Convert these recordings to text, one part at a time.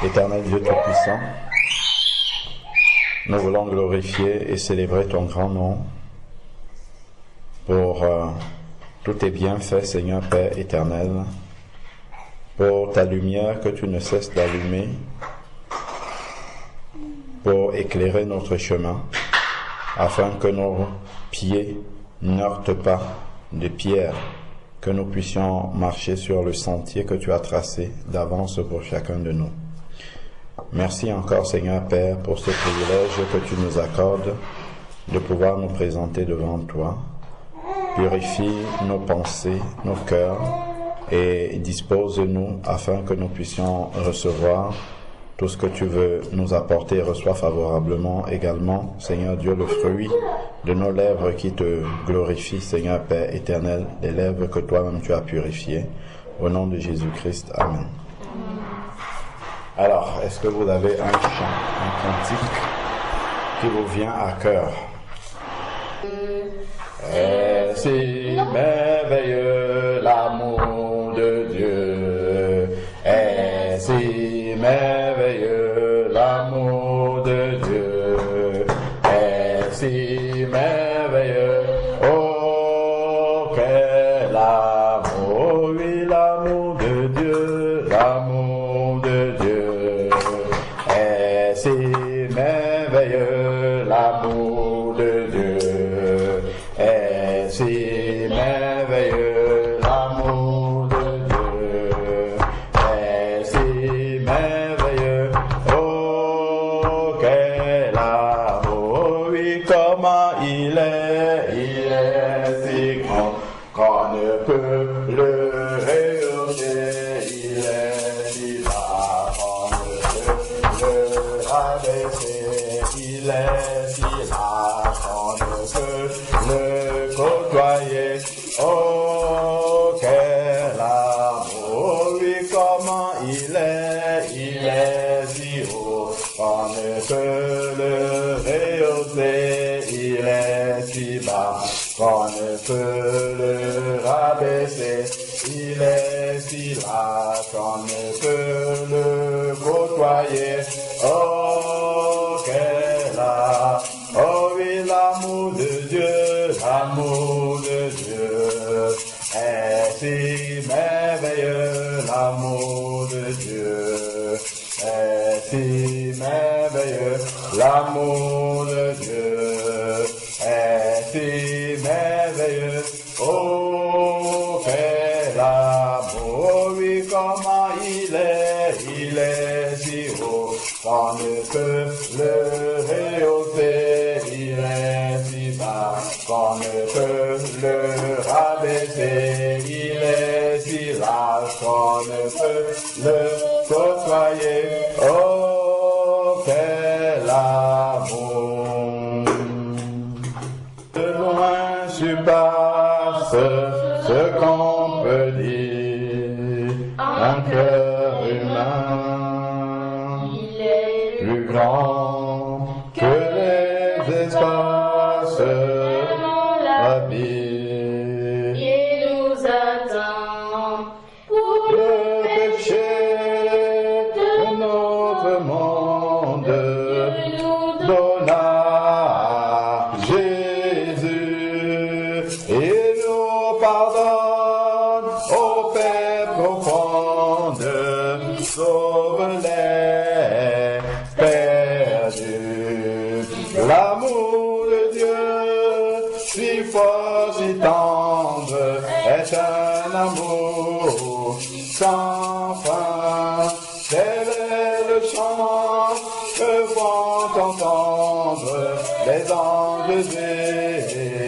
Éternel Dieu Tout-Puissant, nous voulons glorifier et célébrer ton grand nom pour tous tes bienfaits, Seigneur Père éternel, pour ta lumière que tu ne cesses d'allumer, pour éclairer notre chemin, afin que nos pieds n'heurtent pas de pierre, que nous puissions marcher sur le sentier que tu as tracé d'avance pour chacun de nous. Merci encore, Seigneur Père, pour ce privilège que tu nous accordes de pouvoir nous présenter devant toi. Purifie nos pensées, nos cœurs et dispose-nous afin que nous puissions recevoir tout ce que tu veux nous apporter et reçois favorablement également, Seigneur Dieu, le fruit de nos lèvres qui te glorifient, Seigneur Père éternel, les lèvres que toi-même tu as purifiées. Au nom de Jésus-Christ, Amen. Alors, est-ce que vous avez un chant, un cantique qui vous vient à cœur? Est si merveilleux l'amour de Dieu, est si merveilleux l'amour de Dieu, est si merveilleux, oh quel amour, oui l'amour de Dieu, l'amour de Dieu, est si merveilleux l'amour de Dieu. Si merveilleux l'amour de Dieu, est si merveilleux, oh quel amour, oui comment il est si grand qu'on ne peut le rehausser, il est si bas qu'on ne peut le rabaisser, il est si là qu'on ne peut le côtoyer. Oh quel amour, oui comment il est si haut qu'on ne peut le rehausser, il est si bas qu'on ne peut le rabaisser, il est si là qu'on ne peut le côtoyer. Oh quel amour, oh oui l'amour de Dieu, l'amour de Dieu, est si merveilleux, l'amour de Dieu, est si merveilleux, l'amour de Dieu, est si merveilleux, oh quel amour, oui comment il est si haut, qu'on ne peut le rehausser, il est si bas, qu'on ne peut le rabaisser, il est si large, qu'on ne peut le côtoyer, oh quel amour. De loin surpasse ce qu'on peut dire, un cœur humain, plus grand que les espaces, l'abîme. Il nous attend pour Le péché de notre monde donna à Jésus et nous pardonne au Père profonde, sauve-les perdus. L'amour de Dieu, si fort, si tendre, est un amour sans fin. Tel est le chant que font entendre les anges et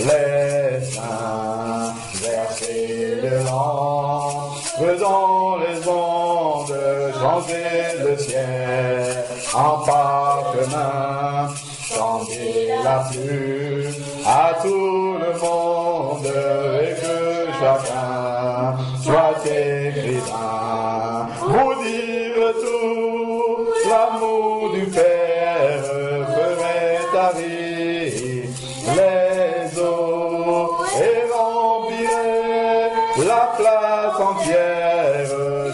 les saints. Versez le vent, faisons les ondes, changer le ciel en parchemin. Chantez la pluie à tout le monde et que chacun soit écrivain. Vous dire tout l'amour du Père ferait tarir les eaux et remplirait la place entière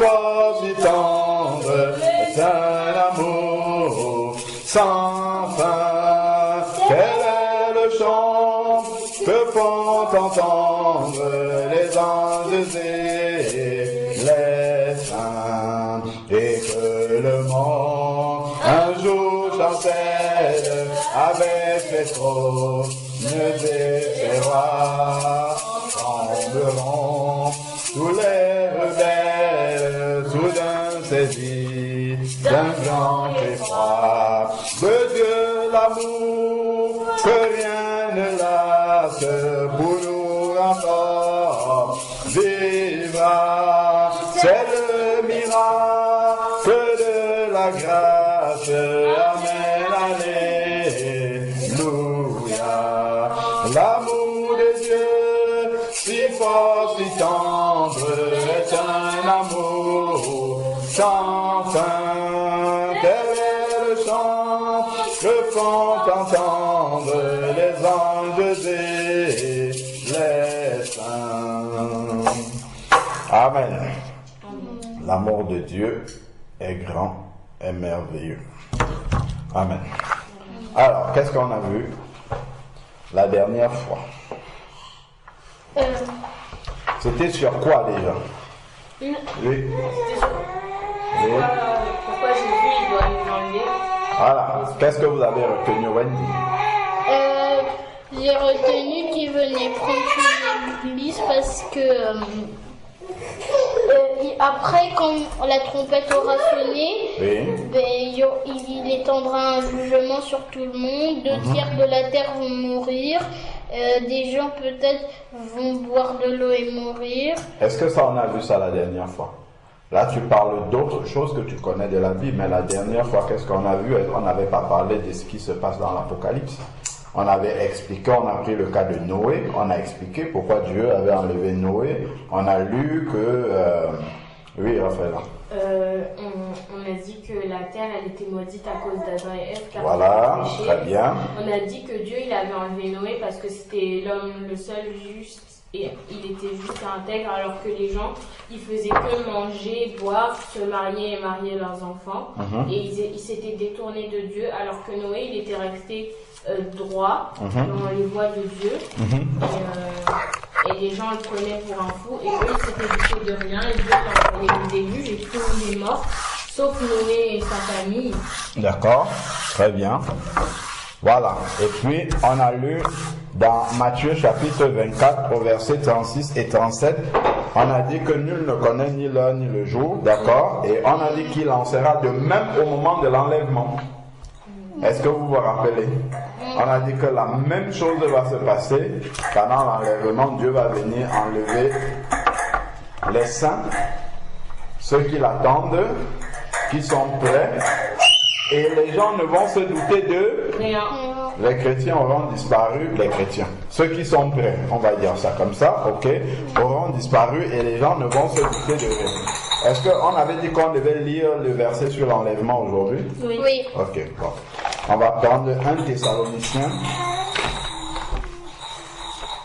fort, si tendre, est un amour sans fin. Quel est le chant que font entendre les anges et les saints, et que le monde un jour chancelle avec les trônes et les rois. Trembleront tous les rebelles, soudain saisis d'un grand effroi. De Dieu l'amour, que rien ne lasse pour nous encore vivra. C'est le miracle de la grâce. Amen, alléluia. L'amour de Dieu, si fort, si tendre, est un amour sans fin. Quel est le chant que font entendre les anges et les saints. Amen. L'amour de Dieu est grand et merveilleux. Amen. Alors, qu'est-ce qu'on a vu la dernière fois? C'était sur quoi déjà? Oui. Pourquoi Jésus il doit nous enlever? Voilà. Qu'est-ce que vous avez retenu, Wendy? J'ai retenu qu'il venait prendre sur l'église parce que après, quand la trompette aura sonné, Oui. Il étendra un jugement sur tout le monde. 2 tiers de la terre vont mourir. Des gens peut-être vont boire de l'eau et mourir. Est-ce que ça, on a vu ça la dernière fois? Là, tu parles d'autres choses que tu connais de la Bible, mais la dernière fois, qu'est-ce qu'on a vu? On n'avait pas parlé de ce qui se passe dans l'Apocalypse. On avait expliqué, on a pris le cas de Noé, on a expliqué pourquoi Dieu avait enlevé Noé. On a lu que... oui, Raphaël. On a dit que la terre, elle était maudite à cause d'Adam et Ève. Voilà, très bien. On a dit que Dieu, il avait enlevé Noé parce que c'était l'homme le seul juste et il était juste intègre, alors que les gens, ils faisaient que manger, boire, se marier et marier leurs enfants. Et ils s'étaient détournés de Dieu, alors que Noé, il était resté droit dans les voies de Dieu. Et les gens le prenaient pour un fou, et eux, ils s'étaient doutés de rien, et Dieu a envoyé le déluge, et tout le monde est mort, sauf Noé et sa famille. D'accord, très bien. Voilà, et puis on a lu dans Matthieu chapitre 24 au verset 36 et 37, on a dit que nul ne connaît ni l'heure ni le jour, d'accord, et on a dit qu'il en sera de même au moment de l'enlèvement. Est-ce que vous vous rappelez? On a dit que la même chose va se passer pendant l'enlèvement. Dieu va venir enlever les saints, ceux qui l'attendent, qui sont prêts, et les gens ne vont se douter de Rien. Les chrétiens auront disparu, les chrétiens. Ceux qui sont prêts, on va dire ça comme ça, ok, auront disparu et les gens ne vont se douter de rien. Est-ce qu'on avait dit qu'on devait lire le verset sur l'enlèvement aujourd'hui? Oui. Ok, bon. On va prendre 1 Thessaloniciens.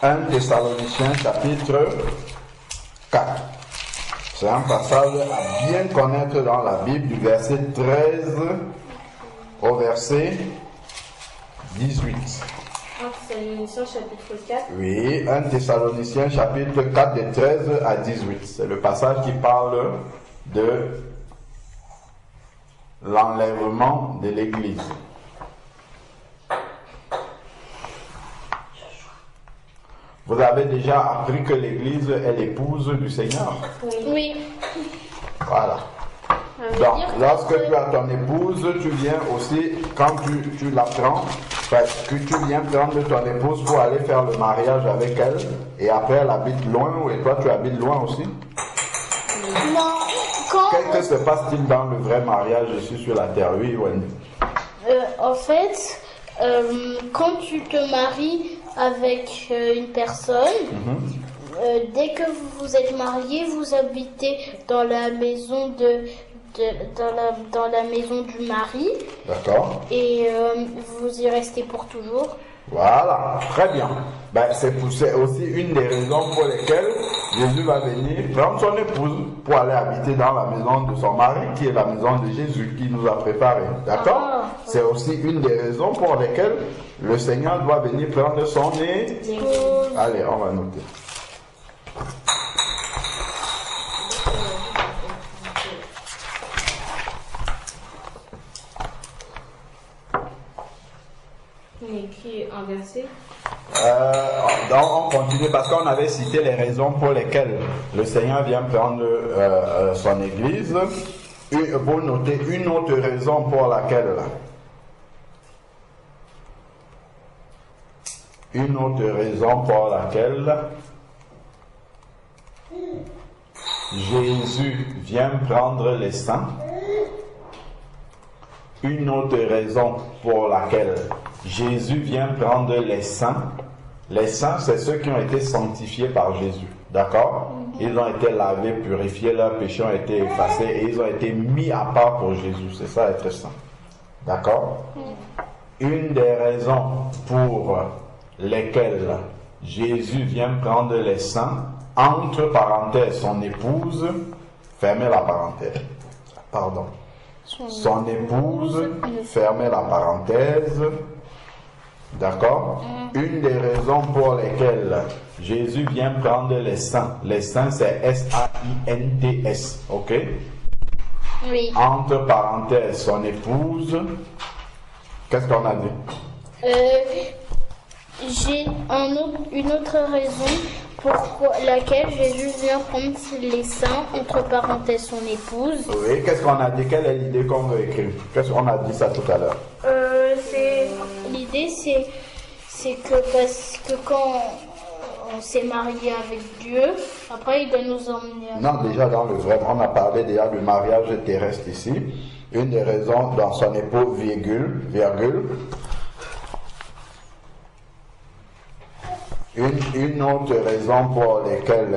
1 Thessaloniciens chapitre 4. C'est un passage à bien connaître dans la Bible du verset 13 au verset 18. 1 Thessaloniciens chapitre 4. Oui, 1 Thessaloniciens chapitre 4 de 13 à 18. C'est le passage qui parle de l'enlèvement de l'Église. Vous avez déjà appris que l'Église est l'épouse du Seigneur. Oui. Voilà. Donc, lorsque tu as ton épouse, tu viens aussi, quand tu la prends, parce que tu viens prendre ton épouse pour aller faire le mariage avec elle, et après elle habite loin, et toi tu habites loin aussi. Non, quand... Qu'est-ce que se passe-t-il dans le vrai mariage ici sur la terre? Oui, Wendy. En fait, quand tu te maries avec une personne, dès que vous vous êtes mariés, vous habitez dans la maison dans la maison du mari. D'accord. Et vous y restez pour toujours. Voilà, très bien. Ben, c'est aussi une des raisons pour lesquelles Jésus va venir prendre son épouse pour aller habiter dans la maison de son mari, qui est la maison de Jésus, qui nous a préparé. D'accord? C'est aussi une des raisons pour lesquelles le Seigneur doit venir prendre son épouse. Allez, on va noter. On écrit un verset. Donc on continue parce qu'on avait cité les raisons pour lesquelles le Seigneur vient prendre son église. Vous notez une autre raison pour laquelle Jésus vient prendre les saints. Une autre raison pour laquelle Jésus vient prendre les saints. Les saints, c'est ceux qui ont été sanctifiés par Jésus. D'accord? Ils ont été lavés, purifiés, leurs péchés ont été effacés et ils ont été mis à part pour Jésus. C'est ça être saint. D'accord? Une des raisons pour lesquelles Jésus vient prendre les saints, entre parenthèses, son épouse, fermez la parenthèse. Pardon. Son épouse, fermez la parenthèse. D'accord? Une des raisons pour lesquelles Jésus vient prendre les saints. Les saints, c'est S-A-I-N-T-S. Ok? Oui. Entre parenthèses, son épouse. Qu'est-ce qu'on a dit? J'ai une autre raison pour laquelle Jésus vient prendre les saints, entre parenthèses son épouse. Oui, qu'est-ce qu'on a dit? Quelle est l'idée qu'on veut écrire? Qu'est-ce qu'on a dit ça tout à l'heure? L'idée c'est que parce que quand on s'est marié avec Dieu, après il doit nous emmener à... Non, déjà dans le vrai, on a parlé déjà du mariage terrestre ici. Une des raisons dans son épouse, virgule. Une autre raison pour laquelle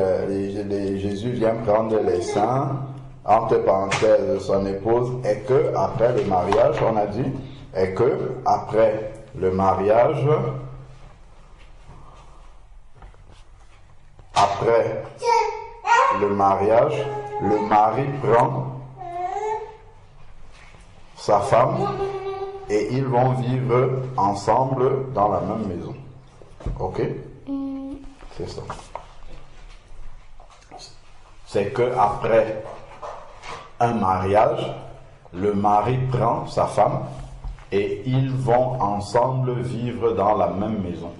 Jésus vient prendre les saints, entre parenthèses son épouse, est que après le mariage, on a dit, est que après le mariage, le mari prend sa femme et ils vont vivre ensemble dans la même maison. Ok? C'est ça. C'est que après un mariage, le mari prend sa femme et ils vont ensemble vivre dans la même maison.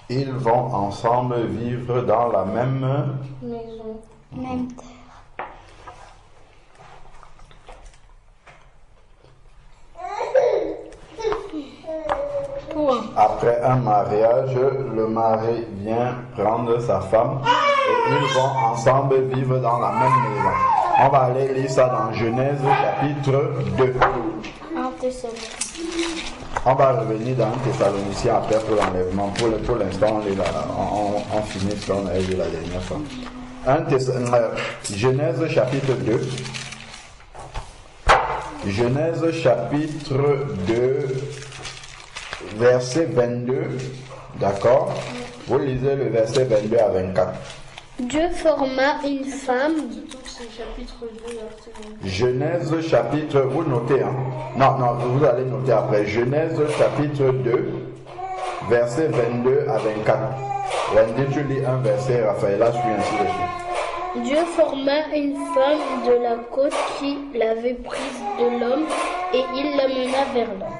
Ils vont ensemble vivre dans la même Maison. Même terre. Après un mariage, le mari vient prendre sa femme et ils vont ensemble vivre dans la même maison. On va aller lire ça dans Genèse chapitre 2. On va revenir dans Thessaloniciens après pour l'enlèvement. Pour l'instant, on finit ce qu'on avait vu la dernière fois. Genèse chapitre 2. Genèse chapitre 2, verset 22. D'accord? Vous lisez le verset 22 à 24. Dieu forma une femme. Genèse chapitre, vous notez, hein? Non, vous allez noter après. Genèse chapitre 2, verset 22 à 24. Wendy, tu lis un verset, Raphaël, suit ainsi de suite. Dieu forma une femme de la côte qui l'avait prise de l'homme et il l'amena vers l'homme.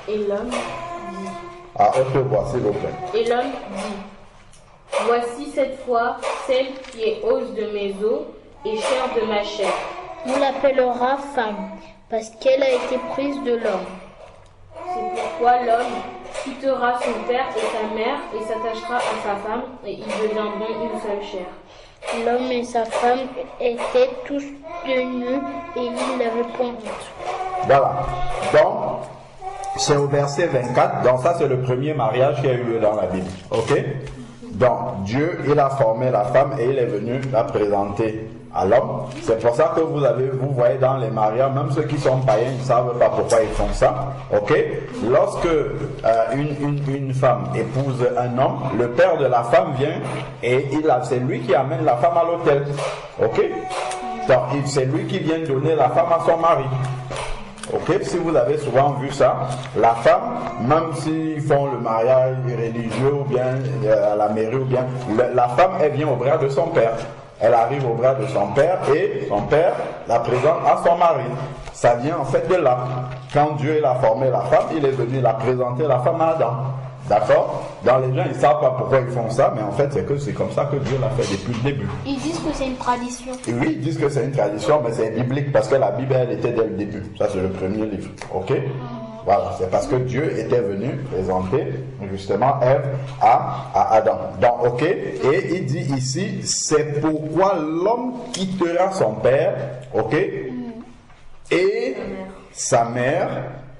Et l'homme dit. Ah, haute voix, s'il vous plaît. Et l'homme dit. Voici cette fois celle qui est os de mes os et chair de ma chair. On l'appellera femme, parce qu'elle a été prise de l'homme. C'est pourquoi l'homme quittera son père et sa mère et s'attachera à sa femme, et ils deviendront une seule chair. L'homme et sa femme étaient tous tenus et ils n'avaient point honte. Voilà. Donc, c'est au verset 24. Donc, ça, c'est le premier mariage qui a eu lieu dans la Bible. Ok? Donc, Dieu, il a formé la femme et il est venu la présenter à l'homme. C'est pour ça que vous voyez dans les mariages, même ceux qui sont païens, ils ne savent pas pourquoi ils font ça. Ok? Lorsque une femme épouse un homme, le père de la femme vient et c'est lui qui amène la femme à l'autel. Ok? Donc, c'est lui qui vient donner la femme à son mari. Ok, si vous avez souvent vu ça, la femme, même s'ils font le mariage religieux ou bien à la mairie ou bien, la femme, elle vient au bras de son père. Elle arrive au bras de son père et son père la présente à son mari. Ça vient en fait de là. Quand Dieu a formé la femme, il est venu la présenter la femme à Adam. D'accord? Dans les gens, ils ne savent pas pourquoi ils font ça, mais en fait, c'est comme ça que Dieu l'a fait depuis le début. Ils disent que c'est une tradition. Et oui, ils disent que c'est une tradition, mais c'est biblique parce que la Bible, elle était dès le début. Ça, c'est le premier livre. Ok? Voilà, c'est parce que Dieu était venu présenter justement Ève à Adam. Donc, ok? Et il dit ici, c'est pourquoi l'homme quittera son père, ok? Et sa mère,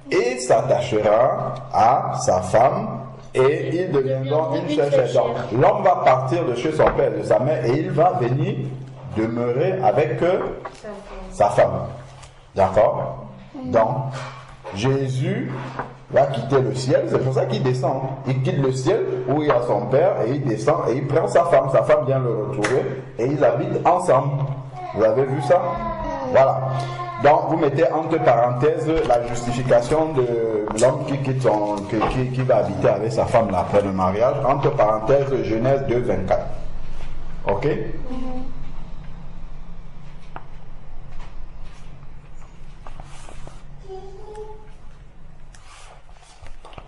et s'attachera à sa femme. Et ils deviendront une seule chair. Donc, l'homme va partir de chez son père et de sa mère et il va venir demeurer avec sa femme. D'accord? Donc, Jésus va quitter le ciel, c'est pour ça qu'il descend. Il quitte le ciel où il y a son père et il descend et il prend sa femme. Sa femme vient le retrouver et ils habitent ensemble. Vous avez vu ça? Voilà. Donc, vous mettez entre parenthèses la justification de l'homme qui va habiter avec sa femme là, après le mariage. Entre parenthèses, Genèse 2, 24. Ok?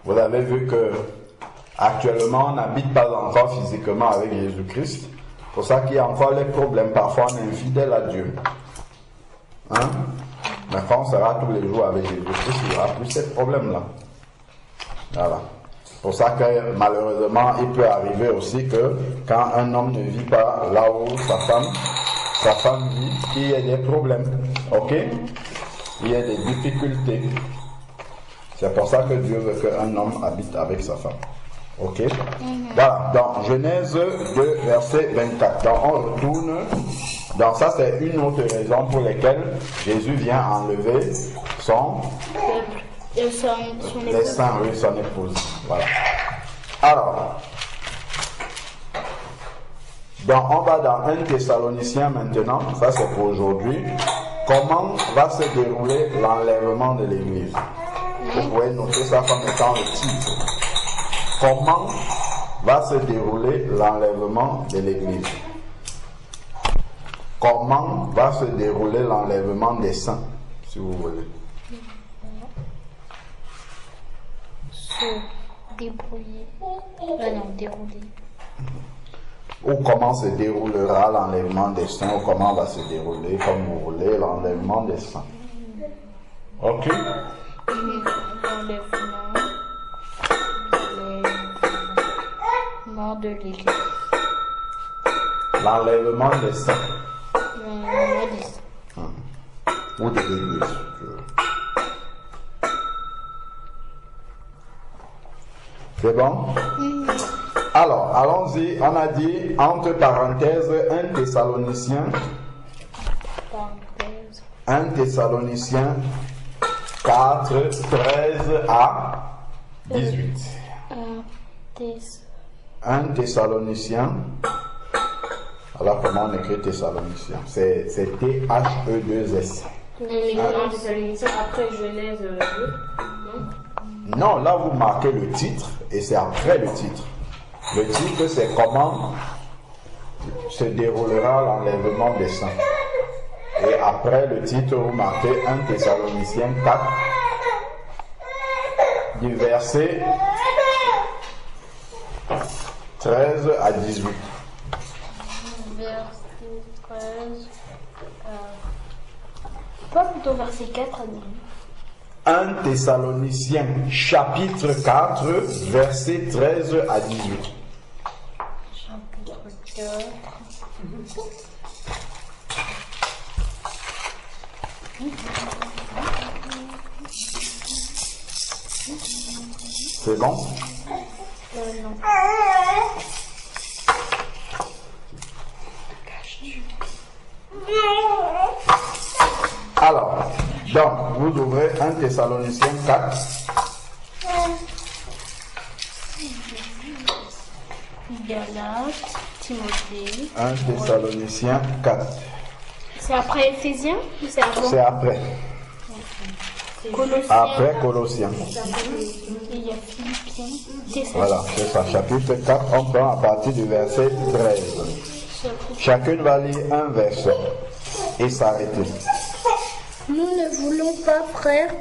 Vous avez vu que actuellement, on n'habite pas encore physiquement avec Jésus-Christ. C'est pour ça qu'il y a encore les problèmes. Parfois, on est infidèle à Dieu. Hein? Mais quand on sera tous les jours avec Jésus-Christ, il n'y aura plus ces problèmes-là. Voilà. C'est pour ça que malheureusement, il peut arriver aussi que quand un homme ne vit pas là où sa femme vit, qu'il y ait des problèmes. Ok? Il y a des difficultés. C'est pour ça que Dieu veut qu'un homme habite avec sa femme. Ok? Voilà. Dans Genèse 2, verset 24. Donc on retourne. Donc ça c'est une autre raison pour laquelle Jésus vient enlever son épouse. Voilà. Alors, donc on va dans 1 Thessaloniciens maintenant, ça c'est pour aujourd'hui. Comment va se dérouler l'enlèvement de l'Église? Vous pouvez noter ça comme étant le titre. Comment va se dérouler l'enlèvement de l'Église? Comment va se dérouler l'enlèvement des saints, si vous voulez? Se débrouiller. Non, dérouler. Ou comment se déroulera l'enlèvement des saints, ou comment va se dérouler, comme vous voulez, l'enlèvement des saints. Ok? L'enlèvement de l'Église. L'enlèvement des saints. L'enlèvement des saints. Ou de l'Église. C'est bon? Alors, allons-y. On a dit, entre parenthèses, 1 Thessaloniciens 4, 13 à 18. 1 Thessaloniciens. Alors, comment on écrit Thessaloniciens? C'est T-H-E-2-S. Mais 1 Thessaloniciens après Genèse 2. Non, là vous marquez le titre et c'est après le titre. Le titre c'est comment se déroulera l'enlèvement des saints. Et après le titre vous marquez 1 Thessaloniciens 4 du verset 13 à 18. Verset 13 pas plutôt verset 4 à 18. 1 Thessaloniciens chapitre 4 verset 13 à 18. Chapitre 4. C'est bon? Non. Alors, donc, vous ouvrez 1 Thessaloniciens 4. Galates, Timothée. 1 Thessaloniciens 4. C'est après Éphésiens ou c'est avant? C'est après. Colossiens. Après Colossiens. Et il y a Philippiens. Voilà, c'est ça. Chapitre 4, on prend à partir du verset 13. Chacun va lire un verset et s'arrêter. Nous ne voulons pas, frères,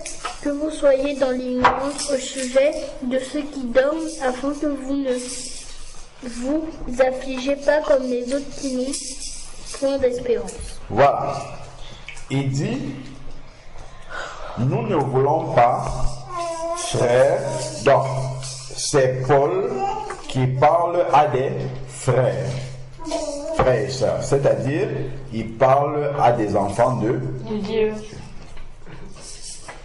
que vous soyez dans l'ignorance au sujet de ceux qui dorment, afin que vous ne vous affligez pas comme les autres qui n'ont point d'espérance. Voilà. Il dit, nous ne voulons pas, frères, donc c'est Paul qui parle à des frères. Frères et sœurs, c'est-à-dire, il parle à des enfants de Dieu.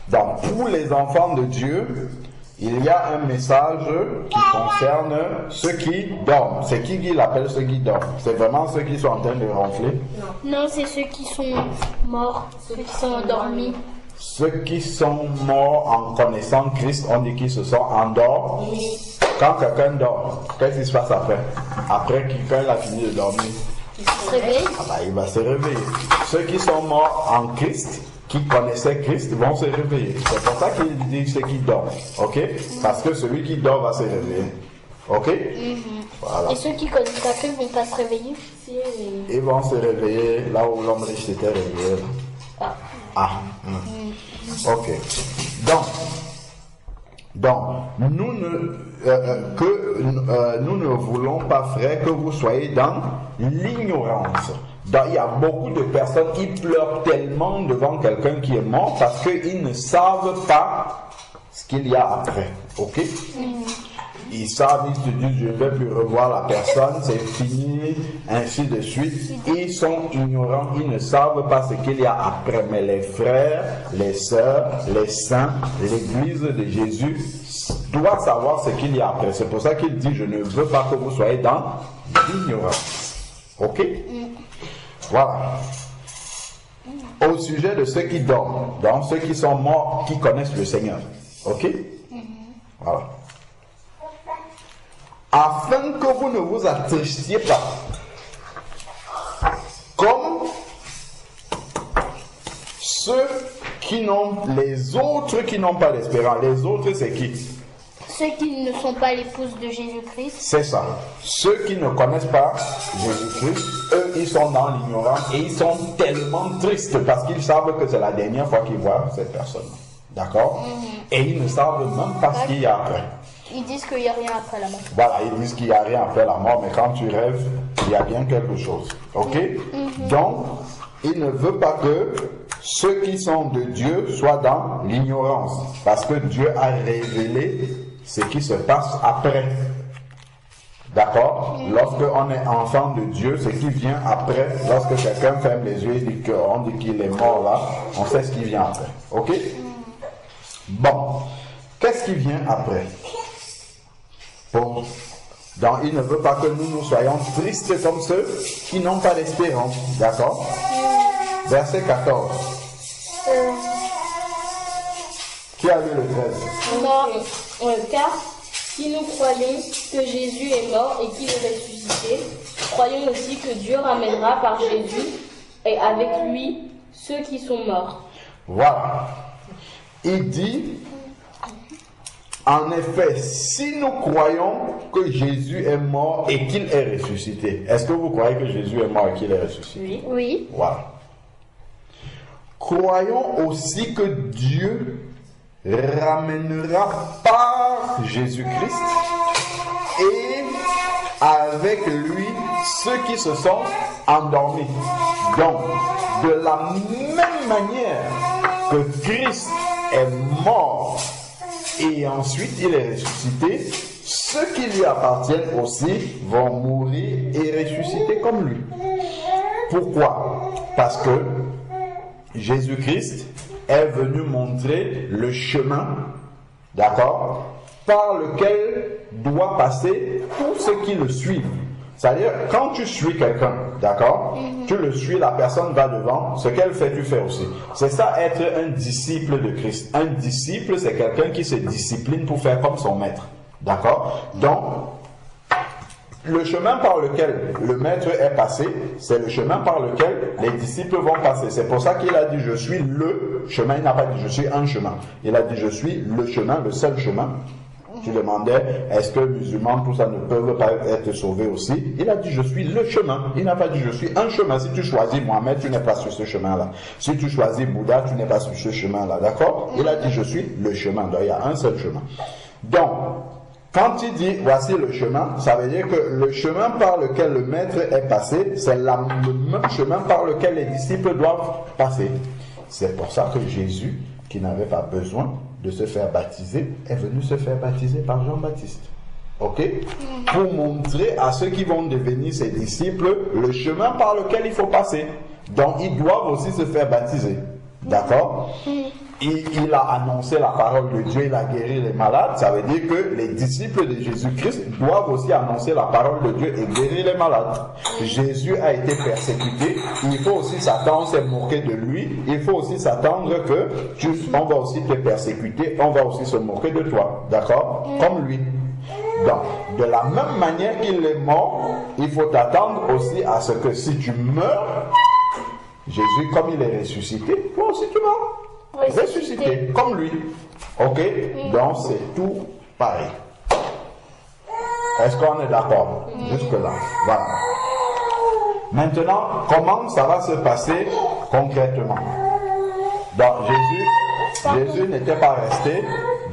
Donc, pour les enfants de Dieu, il y a un message qui concerne ceux qui dorment. C'est qui l'appelle ceux qui dorment? C'est vraiment ceux qui sont en train de ronfler? Non, c'est ceux qui sont morts, ceux qui sont endormis. Ceux qui sont morts en connaissant Christ, on dit qu'ils se sont endormis. Quand quelqu'un dort, qu'est-ce qui se passe après? Après, quand il a fini de dormir, Ils se réveillent. il va se réveiller. Ceux qui sont morts en Christ, qui connaissaient Christ, vont se réveiller. C'est pour ça qu'il dit ceux qui dorment. Ok? Parce que celui qui dort va se réveiller. Ok? Voilà. Et ceux qui connaissent pas Christ vont pas se réveiller. Ils vont se réveiller là où l'homme riche s'était réveillé. Ok. Donc, nous ne voulons pas, frères, que vous soyez dans l'ignorance. Il y a beaucoup de personnes qui pleurent tellement devant quelqu'un qui est mort parce qu'ils ne savent pas ce qu'il y a après. Ok? Ils savent, ils se disent, je ne vais plus revoir la personne, c'est fini, ainsi de suite. Ils sont ignorants, ils ne savent pas ce qu'il y a après. Mais les frères, les sœurs, les saints, l'église de Jésus doivent savoir ce qu'il y a après. C'est pour ça qu'il dit, je ne veux pas que vous soyez dans l'ignorance. Ok? Voilà. Au sujet de ceux qui dorment, donc ceux qui sont morts, qui connaissent le Seigneur. Ok? Voilà. Afin que vous ne vous attristiez pas, comme les autres qui n'ont pas d'espérance. Les autres, c'est qui? Ceux qui ne sont pas l'épouse de Jésus-Christ. C'est ça. Ceux qui ne connaissent pas Jésus-Christ, eux, ils sont dans l'ignorance et ils sont tellement tristes parce qu'ils savent que c'est la dernière fois qu'ils voient cette personne. D'accord? Et ils ne savent même pas ce qu'il y a après. Ils disent qu'il n'y a rien après la mort. Voilà, ils disent qu'il n'y a rien après la mort, mais quand tu rêves, il y a bien quelque chose. Ok? Donc, il ne veut pas que ceux qui sont de Dieu soient dans l'ignorance, parce que Dieu a révélé ce qui se passe après. D'accord? Lorsqu'on est enfant de Dieu, ce qui vient après, lorsque quelqu'un ferme les yeux et on dit qu'il est mort là, on sait ce qui vient après. Ok? Bon, qu'est-ce qui vient après? Donc, il ne veut pas que nous soyons tristes comme ceux qui n'ont pas d'espérance. D'accord? Verset 14. Qui a lu le 13? Mort. Car si nous croyons que Jésus est mort et qu'il est ressuscité, croyons aussi que Dieu ramènera par Jésus et avec lui ceux qui sont morts. Voilà. Il dit, en effet, si nous croyons que Jésus est mort et qu'il est ressuscité, est-ce que vous croyez que Jésus est mort et qu'il est ressuscité? Oui. Voilà. Croyons aussi que Dieu ramènera par Jésus-Christ et avec lui ceux qui se sont endormis. Donc, de la même manière que Christ est mort et ensuite il est ressuscité, ceux qui lui appartiennent aussi vont mourir et ressusciter comme lui. Pourquoi? Parce que Jésus-Christ est venu montrer le chemin, d'accord, par lequel doit passer tous ceux qui le suivent. C'est-à-dire, quand tu suis quelqu'un, d'accord, tu le suis, la personne va devant, ce qu'elle fait, tu fais aussi. C'est ça être un disciple de Christ. Un disciple, c'est quelqu'un qui se discipline pour faire comme son maître, d'accord. Donc, le chemin par lequel le maître est passé, c'est le chemin par lequel les disciples vont passer. C'est pour ça qu'il a dit, je suis le chemin. Il n'a pas dit, je suis un chemin. Il a dit, je suis le chemin, le seul chemin. Tu demandais, est-ce que les musulmans, tout ça, ne peuvent pas être sauvés aussi? Il a dit, je suis le chemin. Il n'a pas dit, je suis un chemin. Si tu choisis Mohamed, tu n'es pas sur ce chemin-là. Si tu choisis Bouddha, tu n'es pas sur ce chemin-là. D'accord? Il a dit, je suis le chemin. Donc, il y a un seul chemin. Donc, quand il dit, voici le chemin, ça veut dire que le chemin par lequel le maître est passé, c'est le même chemin par lequel les disciples doivent passer. C'est pour ça que Jésus, qui n'avait pas besoin de se faire baptiser, est venu se faire baptiser par Jean-Baptiste. Ok? Pour montrer à ceux qui vont devenir ses disciples le chemin par lequel il faut passer. Donc ils doivent aussi se faire baptiser. D'accord? Il a annoncé la parole de Dieu, il a guéri les malades. Ça veut dire que les disciples de Jésus-Christ doivent aussi annoncer la parole de Dieu et guérir les malades. Jésus a été persécuté. Il faut aussi s'attendre, on s'est moqué de lui. Il faut aussi s'attendre que on va aussi te persécuter, on va aussi se moquer de toi. D'accord? Comme lui. Donc, de la même manière qu'il est mort, il faut t'attendre aussi à ce que si tu meurs, Jésus, comme il est ressuscité, toi aussi tu meurs. Ressuscité, comme lui. Ok? Donc c'est tout pareil. Est-ce qu'on est d'accord? Jusque-là. Voilà. Maintenant, comment ça va se passer concrètement? Donc Jésus n'était pas resté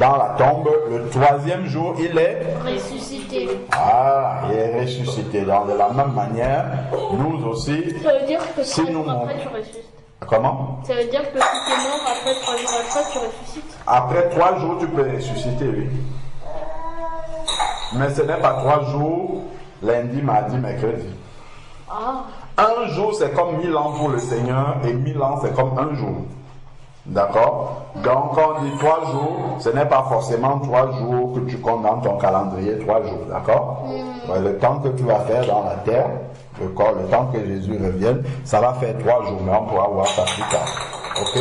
dans la tombe. Le troisième jour, il est ressuscité. Ah, il est ressuscité. Donc de la même manière, nous aussi, Ça veut dire que si nous après tu ressuscites. Comment? Ça veut dire que si tu es mort, après 3 jours après, tu ressuscites. Après 3 jours, tu peux ressusciter, oui. Mais ce n'est pas 3 jours, lundi, mardi, mercredi. Ah. Un jour, c'est comme 1000 ans pour le Seigneur, et 1000 ans, c'est comme un jour. D'accord? Donc, quand on dit 3 jours, ce n'est pas forcément 3 jours que tu comptes dans ton calendrier, 3 jours. D'accord? Le temps que tu vas faire dans la terre, le temps que Jésus revienne, ça va faire 3 jours, mais on pourra voir ça plus tard. Ok?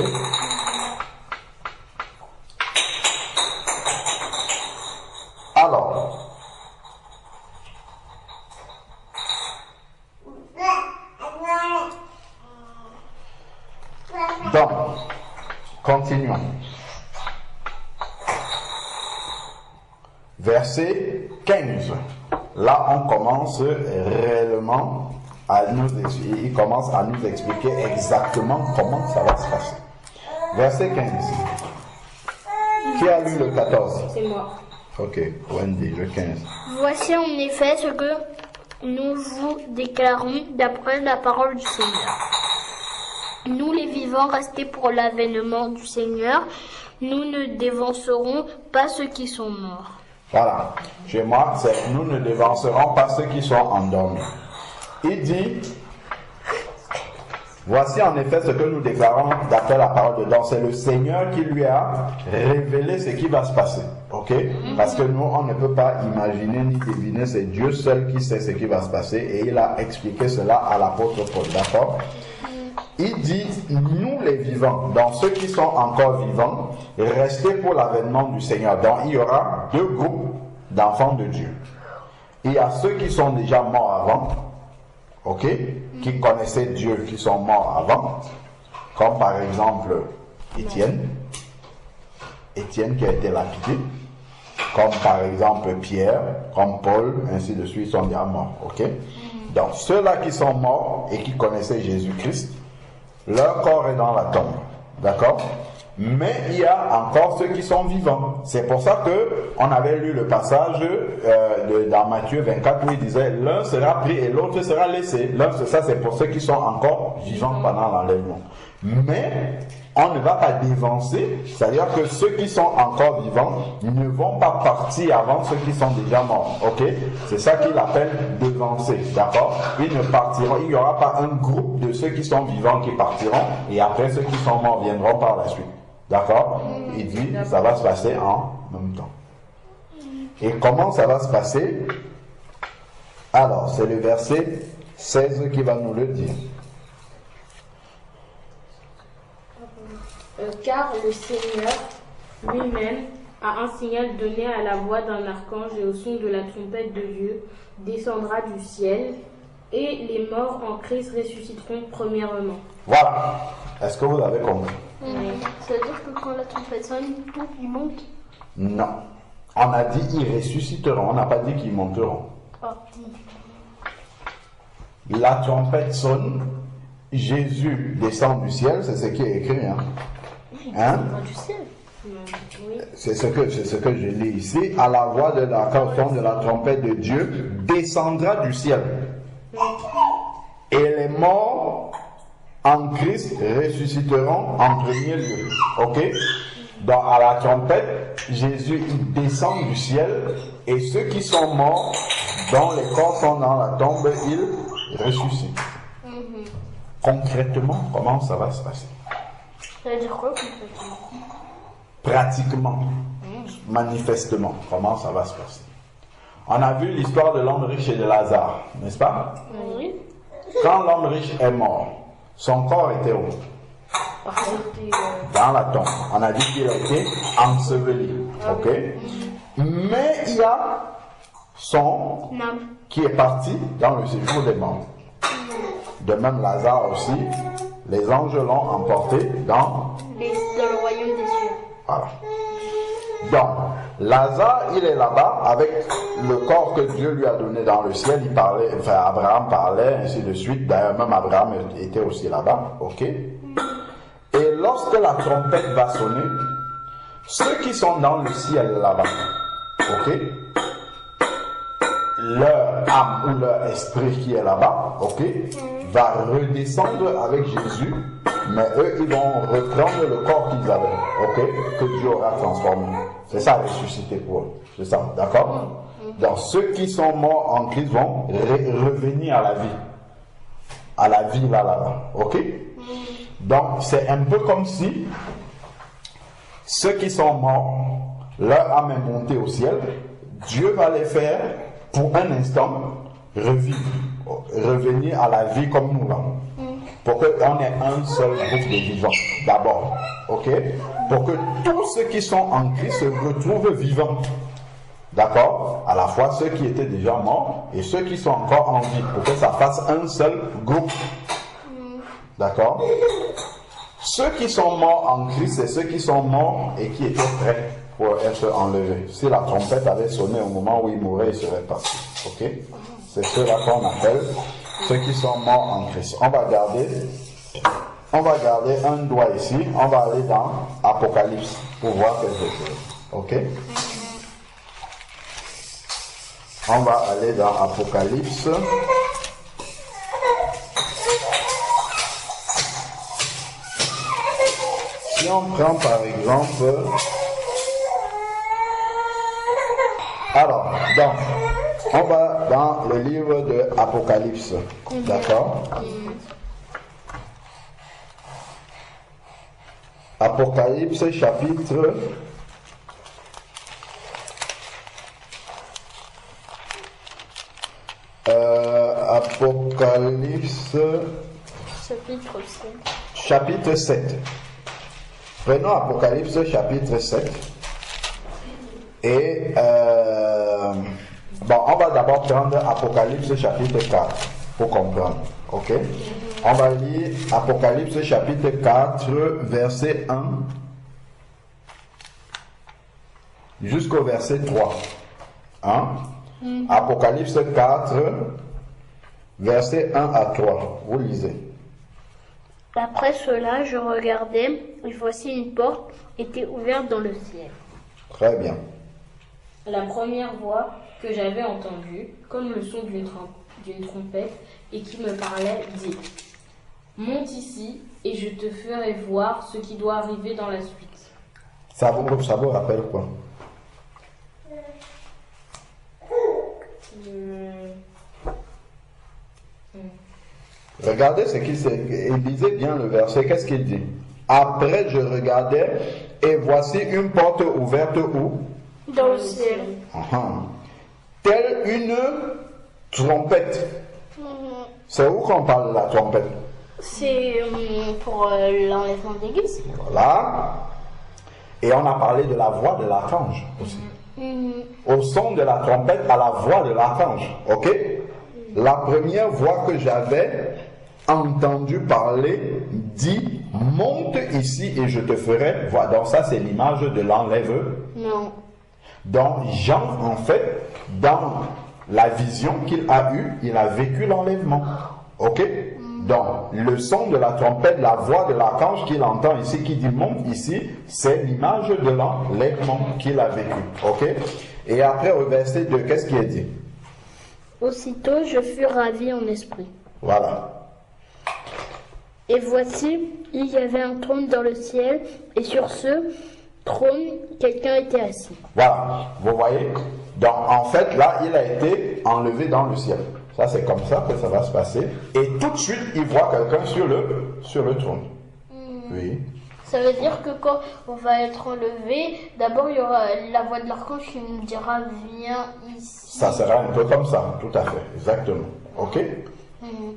Alors, donc, continuons. Verset 15. Là, on commence réellement il commence à nous expliquer exactement comment ça va se passer. Verset 15. Qui a lu le 14? C'est moi. Ok, Wendy, le 15. Voici en effet ce que nous vous déclarons d'après la parole du Seigneur. Nous les vivants restés pour l'avènement du Seigneur, nous ne dévancerons pas ceux qui sont morts. Voilà. Chez moi, c'est nous ne dévancerons pas ceux qui sont endormis. Il dit, voici en effet ce que nous déclarons d'après la parole de Dieu. C'est le Seigneur qui lui a révélé ce qui va se passer. Ok? Parce que nous, on ne peut pas imaginer ni deviner, c'est Dieu seul qui sait ce qui va se passer. Et il a expliqué cela à l'apôtre Paul. D'accord? Il dit, nous les vivants, donc ceux qui sont encore vivants, restez pour l'avènement du Seigneur. Donc il y aura 2 groupes d'enfants de Dieu. Il y a ceux qui sont déjà morts avant, ok, qui connaissaient Dieu, qui sont morts avant, comme par exemple Étienne qui a été lapidé, comme par exemple Pierre, comme Paul, ainsi de suite, ils sont déjà morts, ok. Donc ceux-là qui sont morts et qui connaissaient Jésus-Christ, leur corps est dans la tombe, d'accord? Mais il y a encore ceux qui sont vivants. C'est pour ça que on avait lu le passage dans Matthieu 24 où il disait l'un sera pris et l'autre sera laissé. Ça c'est pour ceux qui sont encore vivants pendant l'enlèvement. Mais on ne va pas dévancer, c'est-à-dire que ceux qui sont encore vivants ne vont pas partir avant ceux qui sont déjà morts. Ok? C'est ça qu'il appelle devancer, d'accord? Ils ne partiront, il n'y aura pas un groupe de ceux qui sont vivants qui partiront et après ceux qui sont morts viendront par la suite. D'accord? Il dit, ça va se passer en même temps. Et comment ça va se passer? Alors, c'est le verset 16 qui va nous le dire. Car le Seigneur lui-même a un signal donné à la voix d'un archange et au son de la trompette de Dieu, descendra du ciel, et les morts en Christ ressusciteront premièrement. Voilà. Est-ce que vous avez compris? Ça veut dire que quand la trompette sonne, ils montent? Non. On a dit ils ressusciteront, on n'a pas dit qu'ils monteront. La trompette sonne, Jésus descend du ciel, c'est ce qui est écrit. Hein? Du ciel. Oui. C'est ce que je lis ici. À la voix de l'archange de la trompette de Dieu descendra du ciel. Et les morts en Christ ressusciteront en premier lieu. Ok? Donc à la trompette, Jésus il descend du ciel et ceux qui sont morts, dont les corps sont dans la tombe, ils ressuscitent. Concrètement, comment ça va se passer? Ça veut dire quoi concrètement? Pratiquement, manifestement, comment ça va se passer? On a vu l'histoire de l'homme riche et de Lazare, n'est-ce pas? Oui. Quand l'homme riche est mort, son corps était où? Dans la tombe. On a dit qu'il a été enseveli. Ok? Mais il y a son qui est parti dans le séjour des morts. De même Lazare aussi, les anges l'ont emporté dans le royaume des cieux. Voilà. Donc, Lazare, il est là-bas avec le corps que Dieu lui a donné dans le ciel. Il parlait, enfin, Abraham parlait, ainsi de suite. D'ailleurs, même Abraham était aussi là-bas. Ok? Et lorsque la trompette va sonner, ceux qui sont dans le ciel là-bas, ok? Leur âme ou leur esprit qui est là-bas, ok? Va redescendre avec Jésus, mais eux, ils vont reprendre le corps qu'ils avaient, ok? Que Dieu aura transformé. C'est ça, ressuscité pour eux. C'est ça, d'accord? Donc, ceux qui sont morts en Christ vont revenir à la vie. À la vie là-bas, ok? Donc, c'est un peu comme si ceux qui sont morts, leur âme est montée au ciel, Dieu va les faire, pour un instant, revenir à la vie comme nous là. Pour qu'on ait un seul groupe de vivants, d'abord, ok? Pour que tous ceux qui sont en Christ se retrouvent vivants. D'accord? À la fois ceux qui étaient déjà morts et ceux qui sont encore en vie, pour que ça fasse un seul groupe. D'accord? Ceux qui sont morts en Christ, c'est ceux qui sont morts et qui étaient prêts pour être enlevés. Si la trompette avait sonné au moment où ils mouraient, ils seraient partis. Ok? C'est ceux-là qu'on appelle ceux qui sont morts en Christ. On va garder un doigt ici. On va aller dans Apocalypse pour voir quelque chose. Ok? On va aller dans Apocalypse. Si on prend par exemple, alors, donc, on va dans le livre de Apocalypse, d'accord? Apocalypse chapitre Apocalypse chapitre 7. Prenons Apocalypse chapitre 7. Et on va d'abord prendre Apocalypse chapitre 4 pour comprendre. Ok? On va lire Apocalypse chapitre 4, verset 1 jusqu'au verset 3. Hein? Apocalypse 4, verset 1 à 3. Vous lisez. Après cela, je regardais, et voici une porte était ouverte dans le ciel. Très bien. La première voix que j'avais entendue, comme le son d'une trompette, et qui me parlait, dit « Monte ici, et je te ferai voir ce qui doit arriver dans la suite. » Ça vous rappelle quoi? Regardez ce qu'il dit. Il disait bien le verset. Qu'est-ce qu'il dit? Après, je regardais, et voici une porte ouverte où? Dans le ciel. Telle une trompette. C'est où qu'on parle de la trompette? C'est pour l'enlèvement de l'église. Voilà. Et on a parlé de la voix de l'archange aussi. Au son de la trompette, à la voix de l'archange. Ok? La première voix que j'avais entendu parler dit: monte ici et je te ferai voir. Donc ça, c'est l'image de l'enlèvement. Non. Donc Jean, en fait, dans la vision qu'il a eue, il a vécu l'enlèvement. Ok? Donc, le son de la trompette, la voix de l'archange qu'il entend ici, qui dit monte ici, c'est l'image de l'enlèvement qu'il a vécu. Ok? Et après, au verset 2, qu'est-ce qui est dit? Aussitôt, je fus ravi en esprit. Voilà. Et voici, il y avait un trône dans le ciel, et sur ce trône, quelqu'un était assis. Voilà. Vous voyez? Donc, en fait, là, il a été enlevé dans le ciel. Ça, c'est comme ça que ça va se passer. Et tout de suite, il voit quelqu'un sur le trône. Oui. Ça veut dire que quand on va être enlevé, d'abord il y aura la voix de l'archange qui nous dira viens ici. Ça sera un peu comme ça, tout à fait, exactement. Ok?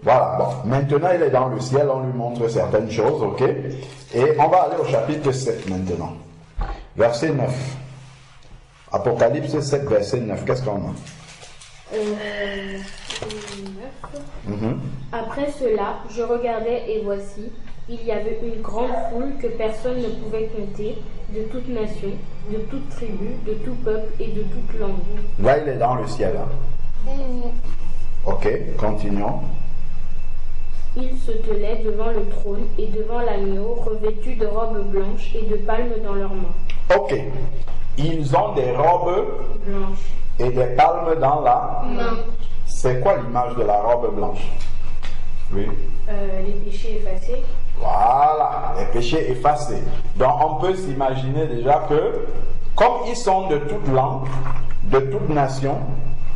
Voilà, bon. Maintenant, il est dans le ciel, on lui montre certaines choses, ok? Et on va aller au chapitre 7 maintenant. Verset 9. Apocalypse 7, verset 9. Qu'est-ce qu'on a? Après cela, je regardais et voici, il y avait une grande foule que personne ne pouvait compter, de toute nation, de toute tribu, de tout peuple et de toute langue. Là, il est dans le ciel. Hein? Ok, continuons. Ils se tenaient devant le trône et devant l'agneau, revêtus de robes blanches et de palmes dans leurs mains. Ok. Ils ont des robes Blanches. et des palmes dans la main. C'est quoi l'image de la robe blanche? Oui. Les péchés effacés. Voilà, les péchés effacés. Donc on peut s'imaginer déjà que, comme ils sont de toute langue, de toute nation,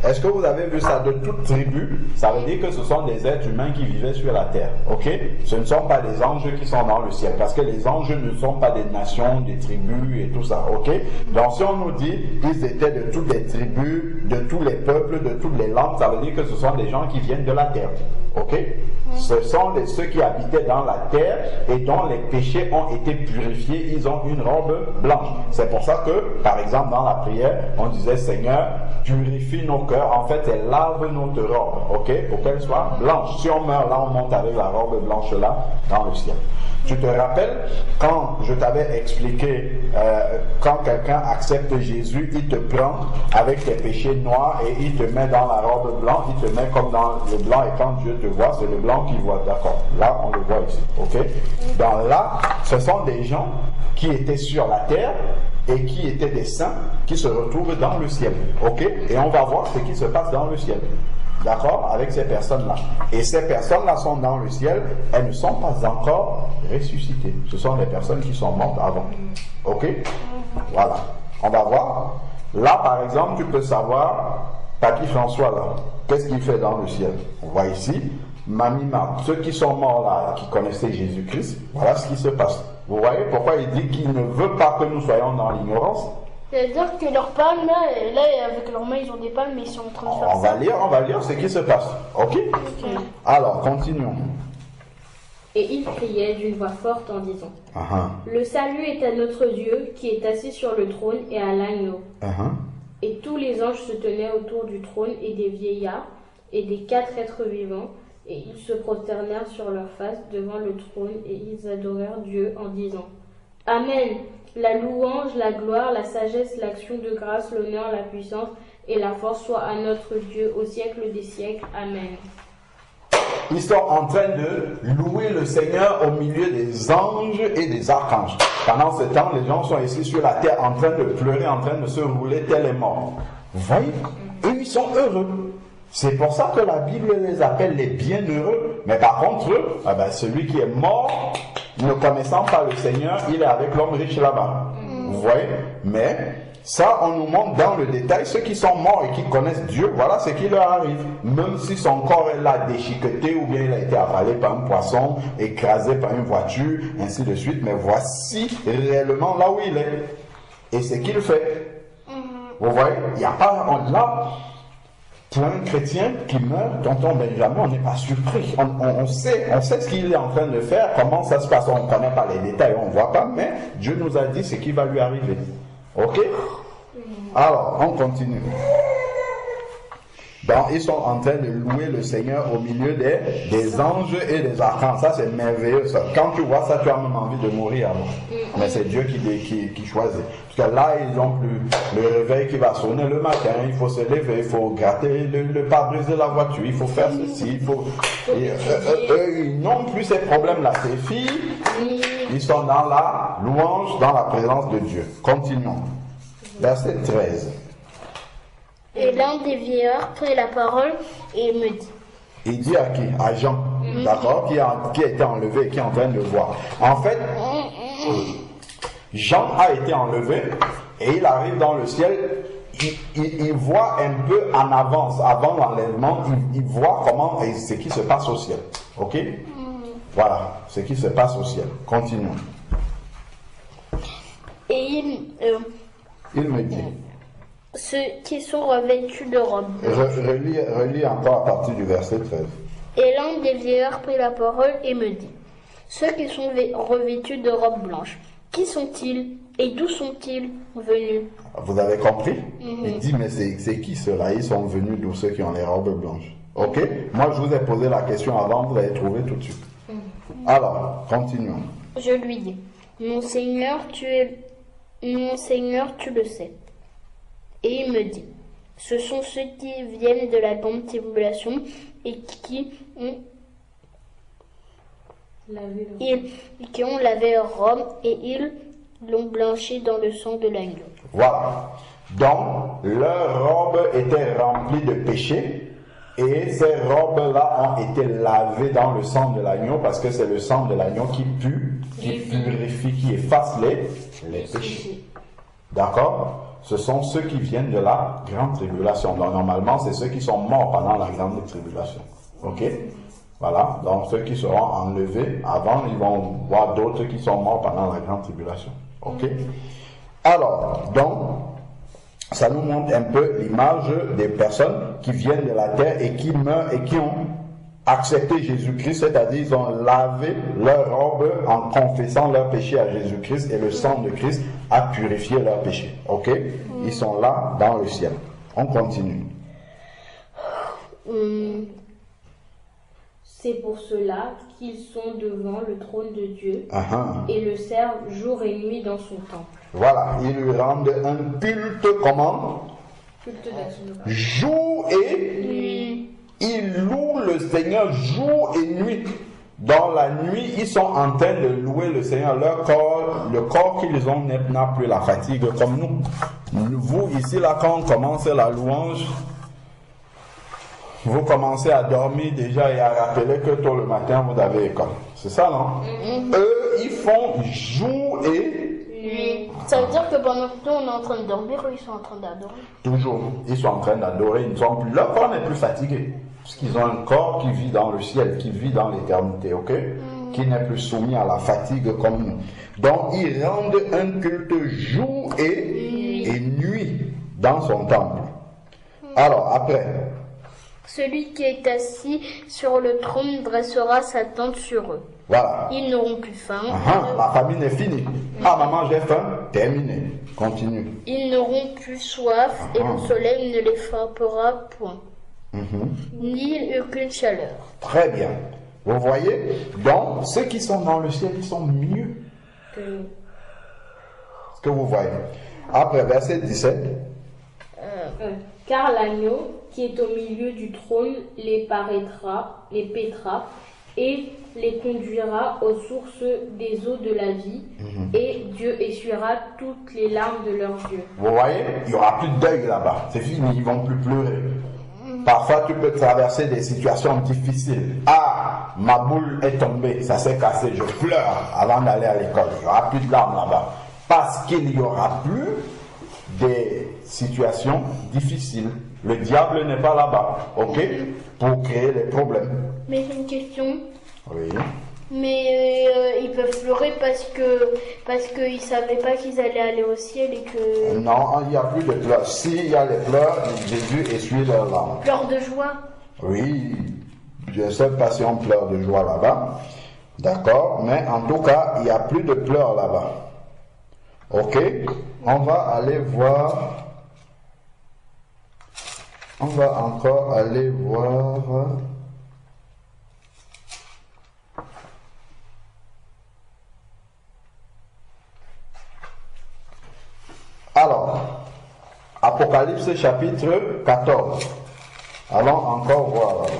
est-ce que vous avez vu ça, de toute tribu? Ça veut dire que ce sont des êtres humains qui vivaient sur la terre. Ok? Ce ne sont pas des anges qui sont dans le ciel, parce que les anges ne sont pas des nations, des tribus et tout ça. Ok? Donc si on nous dit qu'ils étaient de toutes les tribus, de tous les peuples, de toutes les langues, ça veut dire que ce sont des gens qui viennent de la terre. Ok? Ce sont ceux qui habitaient dans la terre et dont les péchés ont été purifiés. Ils ont une robe blanche. C'est pour ça que, par exemple, dans la prière, on disait: Seigneur, purifie nos cœurs. En fait, elle lave notre robe, ok, pour qu'elle soit blanche. Si on meurt là, on monte avec la robe blanche là dans le ciel. Tu te rappelles quand je t'avais expliqué, quand quelqu'un accepte Jésus, il te prend avec tes péchés noirs et il te met dans la robe blanche, il te met comme dans le blanc, et quand Dieu te voit, c'est le blanc qu'il voit, d'accord. Là, on le voit ici, ok. Donc là, ce sont des gens qui étaient sur la terre et qui étaient des saints qui se retrouvent dans le ciel, ok. Et on va voir ce qui se passe dans le ciel. D'accord, avec ces personnes-là. Et ces personnes-là sont dans le ciel, elles ne sont pas encore ressuscitées. Ce sont les personnes qui sont mortes avant. Ok? Voilà. On va voir. Là, par exemple, tu peux savoir, Papy François, là, qu'est-ce qu'il fait dans le ciel? On voit ici, Mamie Marthe, ceux qui sont morts là, qui connaissaient Jésus-Christ, voilà ce qui se passe. Vous voyez pourquoi il dit qu'il ne veut pas que nous soyons dans l'ignorance? C'est-à-dire que leurs palmes, là, avec leurs mains, ils ont des palmes, mais ils sont en train de faire On va lire ce qui se passe. Ok? Alors, continuons. Et ils criaient d'une voix forte en disant: Le salut est à notre Dieu qui est assis sur le trône et à l'agneau. Et tous les anges se tenaient autour du trône et des vieillards et des 4 êtres vivants, et ils se prosternèrent sur leur face devant le trône et ils adorèrent Dieu en disant: Amen. La louange, la gloire, la sagesse, l'action de grâce, l'honneur, la puissance et la force soient à notre Dieu au siècle des siècles. Amen. Ils sont en train de louer le Seigneur au milieu des anges et des archanges. Pendant ce temps, les gens sont ici sur la terre en train de pleurer, en train de se rouler tels les morts. Vous voyez? Eux, ils sont heureux. C'est pour ça que la Bible les appelle les bienheureux. Mais par contre, celui qui est mort, ne connaissant pas le Seigneur, il est avec l'homme riche là-bas. Vous voyez? Mais Ça, on nous montre dans le détail ceux qui sont morts et qui connaissent Dieu, voilà ce qui leur arrive. Même si son corps est là déchiqueté ou bien il a été avalé par un poisson, écrasé par une voiture, ainsi de suite. Mais voici réellement là où il est. Et ce qu'il fait. Vous voyez, il n'y a pas là. Pour un chrétien qui meurt, tonton Benjamin, on n'est pas surpris. On sait ce qu'il est en train de faire, comment ça se passe. On ne connaît pas les détails, on ne voit pas, mais Dieu nous a dit ce qui va lui arriver. Ok? Alors, on continue. Donc, ils sont en train de louer le Seigneur au milieu des anges et des archanges. Ça, c'est merveilleux. Ça. Quand tu vois ça, tu as même envie de mourir. Mais c'est Dieu qui choisit. Parce que là, ils n'ont plus le réveil qui va sonner le matin. Il faut se lever, il faut gratter le pare-brise de la voiture, il faut faire ceci, il faut... ils n'ont plus ces problèmes-là. Ces filles, ils sont dans la louange, dans la présence de Dieu. Continuons. Verset 13. Et l'un des vieillards prit la parole et me dit. Il dit à qui? À Jean, d'accord, qui a été enlevé et qui est en train de voir. En fait, Jean a été enlevé et il arrive dans le ciel. Il voit un peu en avance, avant l'enlèvement, il voit comment et ce qui se passe au ciel. Ok? Voilà, ce qui se passe au ciel. Continuons. Et il me dit. Ceux qui sont revêtus de robes. Relis encore à partir du verset 13. Et l'un des vieillards prit la parole et me dit. Ceux qui sont revêtus de robes blanches, qui sont-ils et d'où sont-ils venus? Vous avez compris? Il dit, mais c'est qui ceux-là? Ils sont venus d'où, ceux qui ont les robes blanches? Ok? Moi, je vous ai posé la question avant, vous allez trouver tout de suite. Alors, continuons. Je lui dis, mon Seigneur, tu le sais. Et il me dit, ce sont ceux qui viennent de la grande tribulation et qui ont lavé leur robe et ils l'ont blanchi dans le sang de l'agneau. Voilà. Donc, leurs robes étaient remplies de péché et ces robes-là ont été lavées dans le sang de l'agneau parce que c'est le sang de l'agneau qui purifie, qui efface les péchés. D'accord? Ce sont ceux qui viennent de la grande tribulation. Donc, normalement, c'est ceux qui sont morts pendant la grande tribulation. Ok? Voilà. Donc, ceux qui seront enlevés avant, ils vont voir d'autres qui sont morts pendant la grande tribulation. Ok? Alors, donc, ça nous montre un peu l'image des personnes qui viennent de la terre et qui meurent et qui ont accepté Jésus-Christ, c'est-à-dire ils ont lavé leurs robes en confessant leur péché à Jésus-Christ et le sang de Christ a purifié leurs péchés. Ok? Ils sont là dans le ciel. On continue. C'est pour cela qu'ils sont devant le trône de Dieu et le servent jour et nuit dans son temple. Voilà, ils lui rendent un culte comment? Culte d'action de grâce. Jour et nuit. Ils louent le Seigneur jour et nuit. Dans la nuit, ils sont en train de louer le Seigneur. Leur corps, le corps qu'ils ont n'a plus la fatigue comme nous. Vous, ici, là, quand on commence la louange, vous commencez à dormir déjà et à rappeler que tôt le matin, vous avez école. C'est ça, non? Eux, ils font jour et nuit. Ça veut dire que pendant que nous, on est en train de dormir, eux, ils sont en train d'adorer. Toujours. Ils sont en train d'adorer. Ils ne sont plus... Leur corps n'est plus fatigué. Parce qu'ils ont un corps qui vit dans le ciel, qui vit dans l'éternité, ok? Qui n'est plus soumis à la fatigue comme nous. Donc, ils rendent un culte jour et nuit dans son temple. Alors, après... Celui qui est assis sur le trône dressera sa tente sur eux. Voilà. Ils n'auront plus faim. La famine est finie. Ah, maman, j'ai faim. Terminé. Continue. Ils n'auront plus soif et le soleil ne les frappera point. Ni aucune chaleur. Très bien. Vous voyez? Donc, ceux qui sont dans le ciel, ils sont mieux que ce que vous voyez. Après, verset 17. Car l'agneau qui est au milieu du trône les paîtra et les conduira aux sources des eaux de la vie, et Dieu essuiera toutes les larmes de leurs yeux. Vous voyez, il n'y aura plus de deuil là-bas. C'est fini, ils ne vont plus pleurer. Parfois, tu peux traverser des situations difficiles. Ah, ma boule est tombée, ça s'est cassé, je pleure avant d'aller à l'école. Il n'y aura plus de larmes là-bas. Parce qu'il n'y aura plus des situations difficiles. Le diable n'est pas là-bas, ok, pour créer les problèmes. Mais j'ai une question. Oui. Mais ils peuvent pleurer parce qu'ils savaient pas qu'ils allaient aller au ciel et que... Non, il n'y a plus de pleurs. S'il y a les pleurs, Jésus essuie leurs larmes. Pleurs de joie. Oui, je ne sais pas si on pleure de joie là-bas. D'accord, mais en tout cas, il n'y a plus de pleurs là-bas. Ok, on va aller voir. On va encore aller voir. Alors, Apocalypse chapitre 14. Allons encore voir là-bas.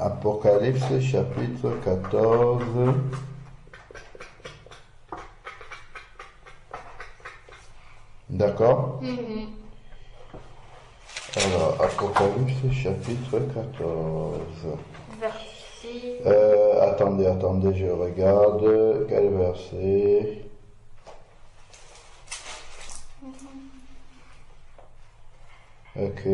Apocalypse chapitre 14. D'accord? Alors, Apocalypse chapitre 14. Attendez, je regarde. Quel verset? Ok.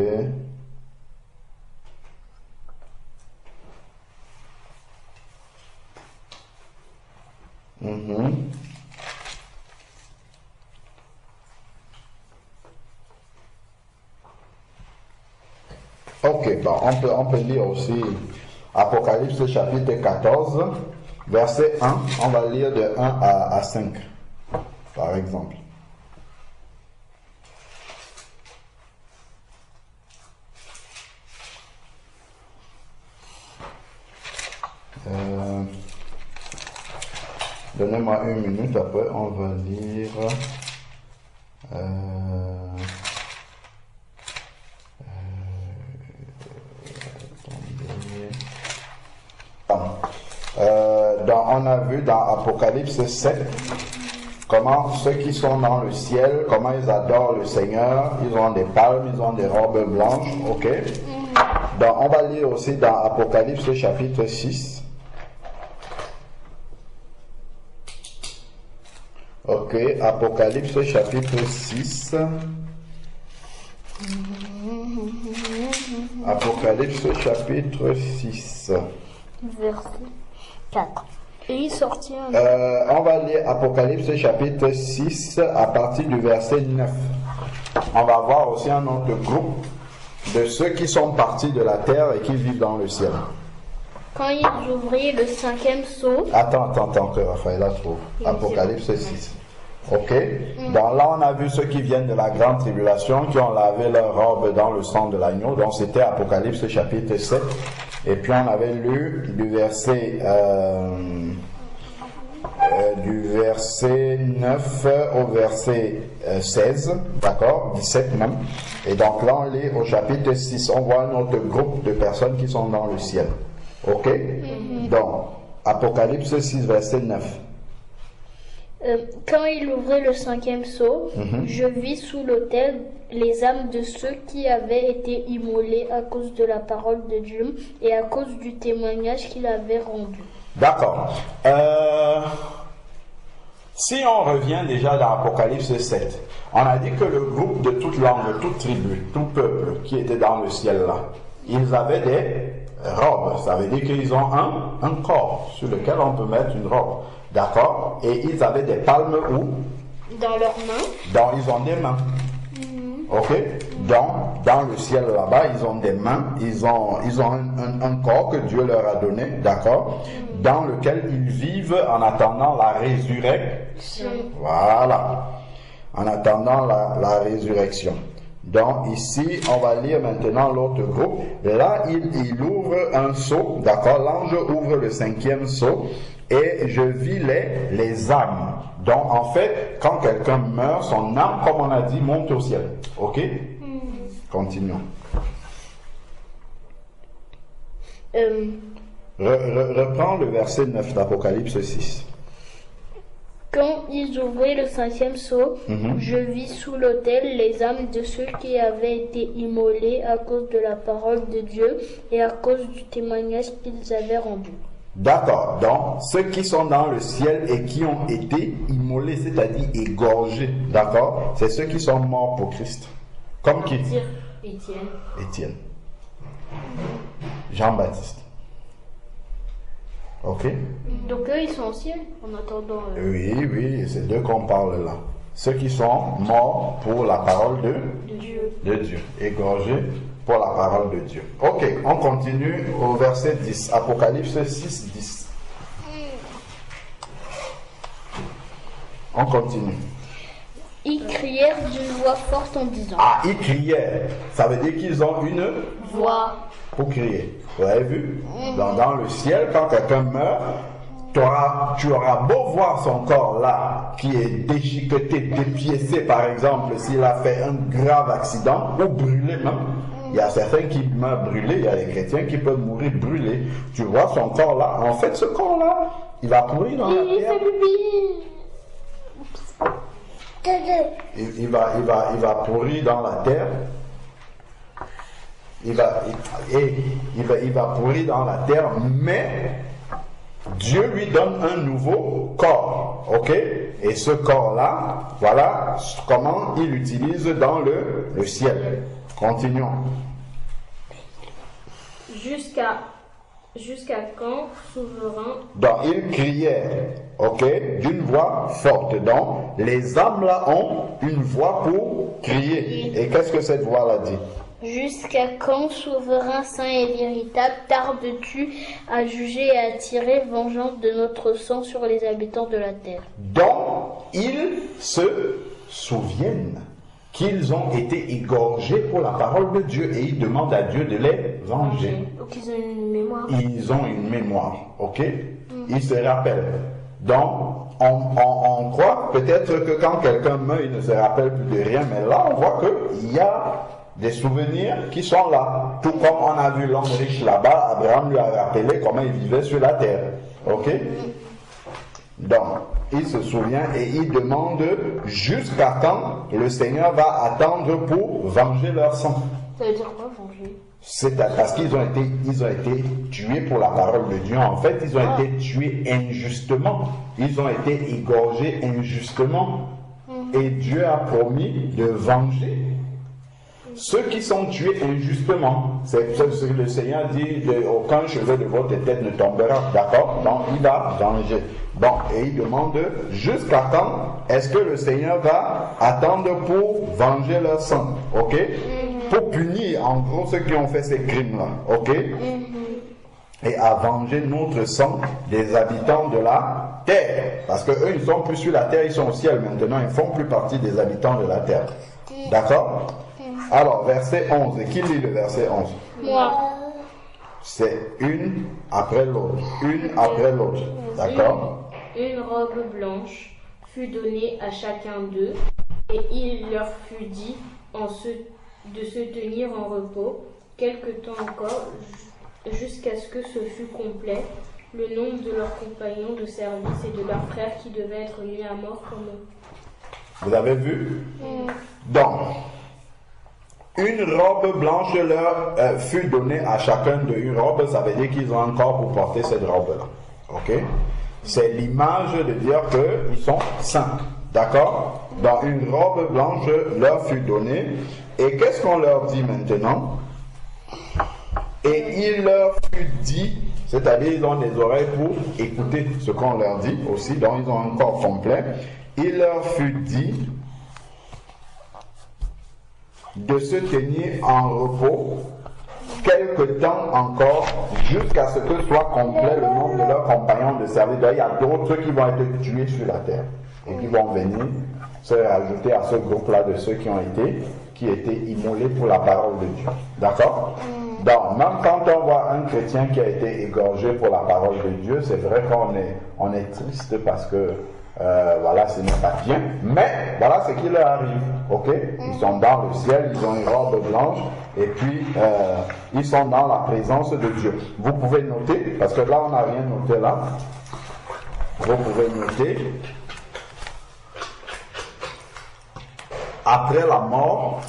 Ok, bon, on peut lire aussi Apocalypse chapitre 14, verset 1. On va lire de 1 à 5, par exemple. Donnez-moi une minute, après on va lire. Donc, on a vu dans Apocalypse 7 comment ceux qui sont dans le ciel, comment ils adorent le Seigneur, ils ont des palmes, ils ont des robes blanches, ok. Donc, on va lire aussi dans Apocalypse chapitre 6. Ok, Apocalypse chapitre 6. Apocalypse chapitre 6. Verset 4. Et il sortit un... On va lire Apocalypse chapitre 6 à partir du verset 9. On va voir aussi un autre groupe de ceux qui sont partis de la terre et qui vivent dans le ciel. Quand ils ouvrirent le 5e sceau... Attends que Raphaël trouve. Apocalypse 6. Ok. Donc là, on a vu ceux qui viennent de la grande tribulation, qui ont lavé leur robe dans le sang de l'agneau. Donc c'était Apocalypse chapitre 7. Et puis on avait lu du verset 9 au verset 16, d'accord, 17 même. Et donc là on lit au chapitre 6, on voit un autre groupe de personnes qui sont dans le ciel. Ok? Donc, Apocalypse 6, verset 9. Quand il ouvrait le 5e sceau, je vis sous l'autel les âmes de ceux qui avaient été immolés à cause de la parole de Dieu et à cause du témoignage qu'il avait rendu. D'accord. Si on revient déjà dans Apocalypse 7, on a dit que le groupe de toute langue, toute tribu, tout peuple qui était dans le ciel là, ils avaient des robes. Ça veut dire qu'ils ont un corps sur lequel on peut mettre une robe. D'accord? Et ils avaient des palmes où? Dans leurs mains. Donc ils ont des mains. Ok? Donc dans le ciel là-bas, ils ont des mains, ils ont un corps que Dieu leur a donné, d'accord? Dans lequel ils vivent en attendant la résurrection. Voilà. En attendant la résurrection. Donc ici, on va lire maintenant l'autre groupe. Là, il ouvre un sceau, d'accord? L'ange ouvre le 5e sceau. Et je vis les âmes. Donc, en fait, quand quelqu'un meurt, son âme, comme on a dit, monte au ciel. Ok? Continuons. Reprends le verset 9 d'Apocalypse 6. Quand ils ouvraient le 5e sceau, je vis sous l'autel les âmes de ceux qui avaient été immolés à cause de la parole de Dieu et à cause du témoignage qu'ils avaient rendu. D'accord. Donc, ceux qui sont dans le ciel et qui ont été immolés, c'est-à-dire égorgés, d'accord, c'est ceux qui sont morts pour Christ. Comme qui? Étienne. Étienne. Jean-Baptiste. Ok? Donc eux, ils sont au ciel en attendant. Oui, c'est d'eux qu'on parle là. Ceux qui sont morts pour la parole De Dieu. de Dieu, égorgés pour la parole de Dieu. Ok, on continue au verset 10, Apocalypse 6, 10. On continue. Ils crièrent d'une voix forte en disant. Ah, ils criaient. Ça veut dire qu'ils ont une Voix. pour crier. Vous avez vu? Dans le ciel, quand quelqu'un meurt, tu auras beau voir son corps là, qui est déchiqueté, dépiécé par exemple, s'il a fait un grave accident, ou brûlé même. Il y a certains qui meurent brûlés, il y a les chrétiens qui peuvent mourir brûlés. Tu vois son corps là, en fait ce corps là, il va pourrir dans la terre. Il va pourrir dans la terre. Il va pourrir dans la terre, mais Dieu lui donne un nouveau corps, ok? Et ce corps-là, voilà comment il l'utilise dans le ciel. Continuons. Jusqu'à quand, souverain? Donc, il criait, ok, d'une voix forte. Donc, les âmes là ont une voix pour crier. Et qu'est-ce que cette voix-là dit? Jusqu'à quand, souverain, saint et véritable, tardes-tu à juger et à tirer vengeance de notre sang sur les habitants de la terre? Donc, ils se souviennent qu'ils ont été égorgés pour la parole de Dieu et ils demandent à Dieu de les venger. Donc ils ont une mémoire. Ils ont une mémoire, ok? Ils se rappellent. Donc, on croit peut-être que quand quelqu'un meurt, il ne se rappelle plus de rien, mais là, on voit qu'il y a des souvenirs qui sont là. Tout comme on a vu l'homme riche là-bas, Abraham lui a rappelé comment il vivait sur la terre, ok? Donc, il se souvient et il demande jusqu'à quand le Seigneur va attendre pour venger leur sang. Ça veut dire quoi, venger? C'est parce qu'ils ont été tués pour la parole de Dieu. En fait, ils ont été tués injustement. Ils ont été égorgés injustement. Et Dieu a promis de venger ceux qui sont tués injustement. C'est ce que le Seigneur dit, aucun cheveu de votre tête ne tombera. D'accord? Donc, il va venger. Bon, et il demande jusqu'à quand est-ce que le Seigneur va attendre pour venger leur sang? Ok? Pour punir en gros ceux qui ont fait ces crimes-là. Ok? Et à venger notre sang des habitants de la terre. Parce que eux, ils ne sont plus sur la terre, ils sont au ciel maintenant. Ils ne font plus partie des habitants de la terre. D'accord? Alors, verset 11. Qui lit le verset 11? Moi. C'est une après l'autre. Une après l'autre. D'accord? Une robe blanche fut donnée à chacun d'eux, et il leur fut dit de se tenir en repos quelque temps encore, jusqu'à ce que ce fût complet, le nombre de leurs compagnons de service et de leurs frères qui devaient être mis à mort comme eux. Vous avez vu? Donc, une robe blanche leur fut donnée à chacun d'eux. Une robe, ça veut dire qu'ils ont un corps pour porter cette robe-là. Ok? C'est l'image de dire qu'ils sont saints. D'accord? Donc, une robe blanche leur fut donnée. Et qu'est-ce qu'on leur dit maintenant? Et il leur fut dit, c'est-à-dire ils ont des oreilles pour écouter ce qu'on leur dit aussi, donc ils ont un corps complet. Il leur fut dit de se tenir en repos quelque temps encore jusqu'à ce que soit complet le nombre de leurs compagnons de service. Donc, il y a d'autres qui vont être tués sur la terre et qui vont venir se rajouter à ce groupe-là de ceux qui étaient immolés pour la parole de Dieu. D'accord? Donc, même quand on voit un chrétien qui a été égorgé pour la parole de Dieu, c'est vrai qu'on est triste parce que voilà, ce n'est pas bien, mais voilà ce qui leur arrive, ok? Ils sont dans le ciel, ils ont une robe blanche, et puis ils sont dans la présence de Dieu. Vous pouvez noter, parce que là on n'a rien noté là, vous pouvez noter, après la mort,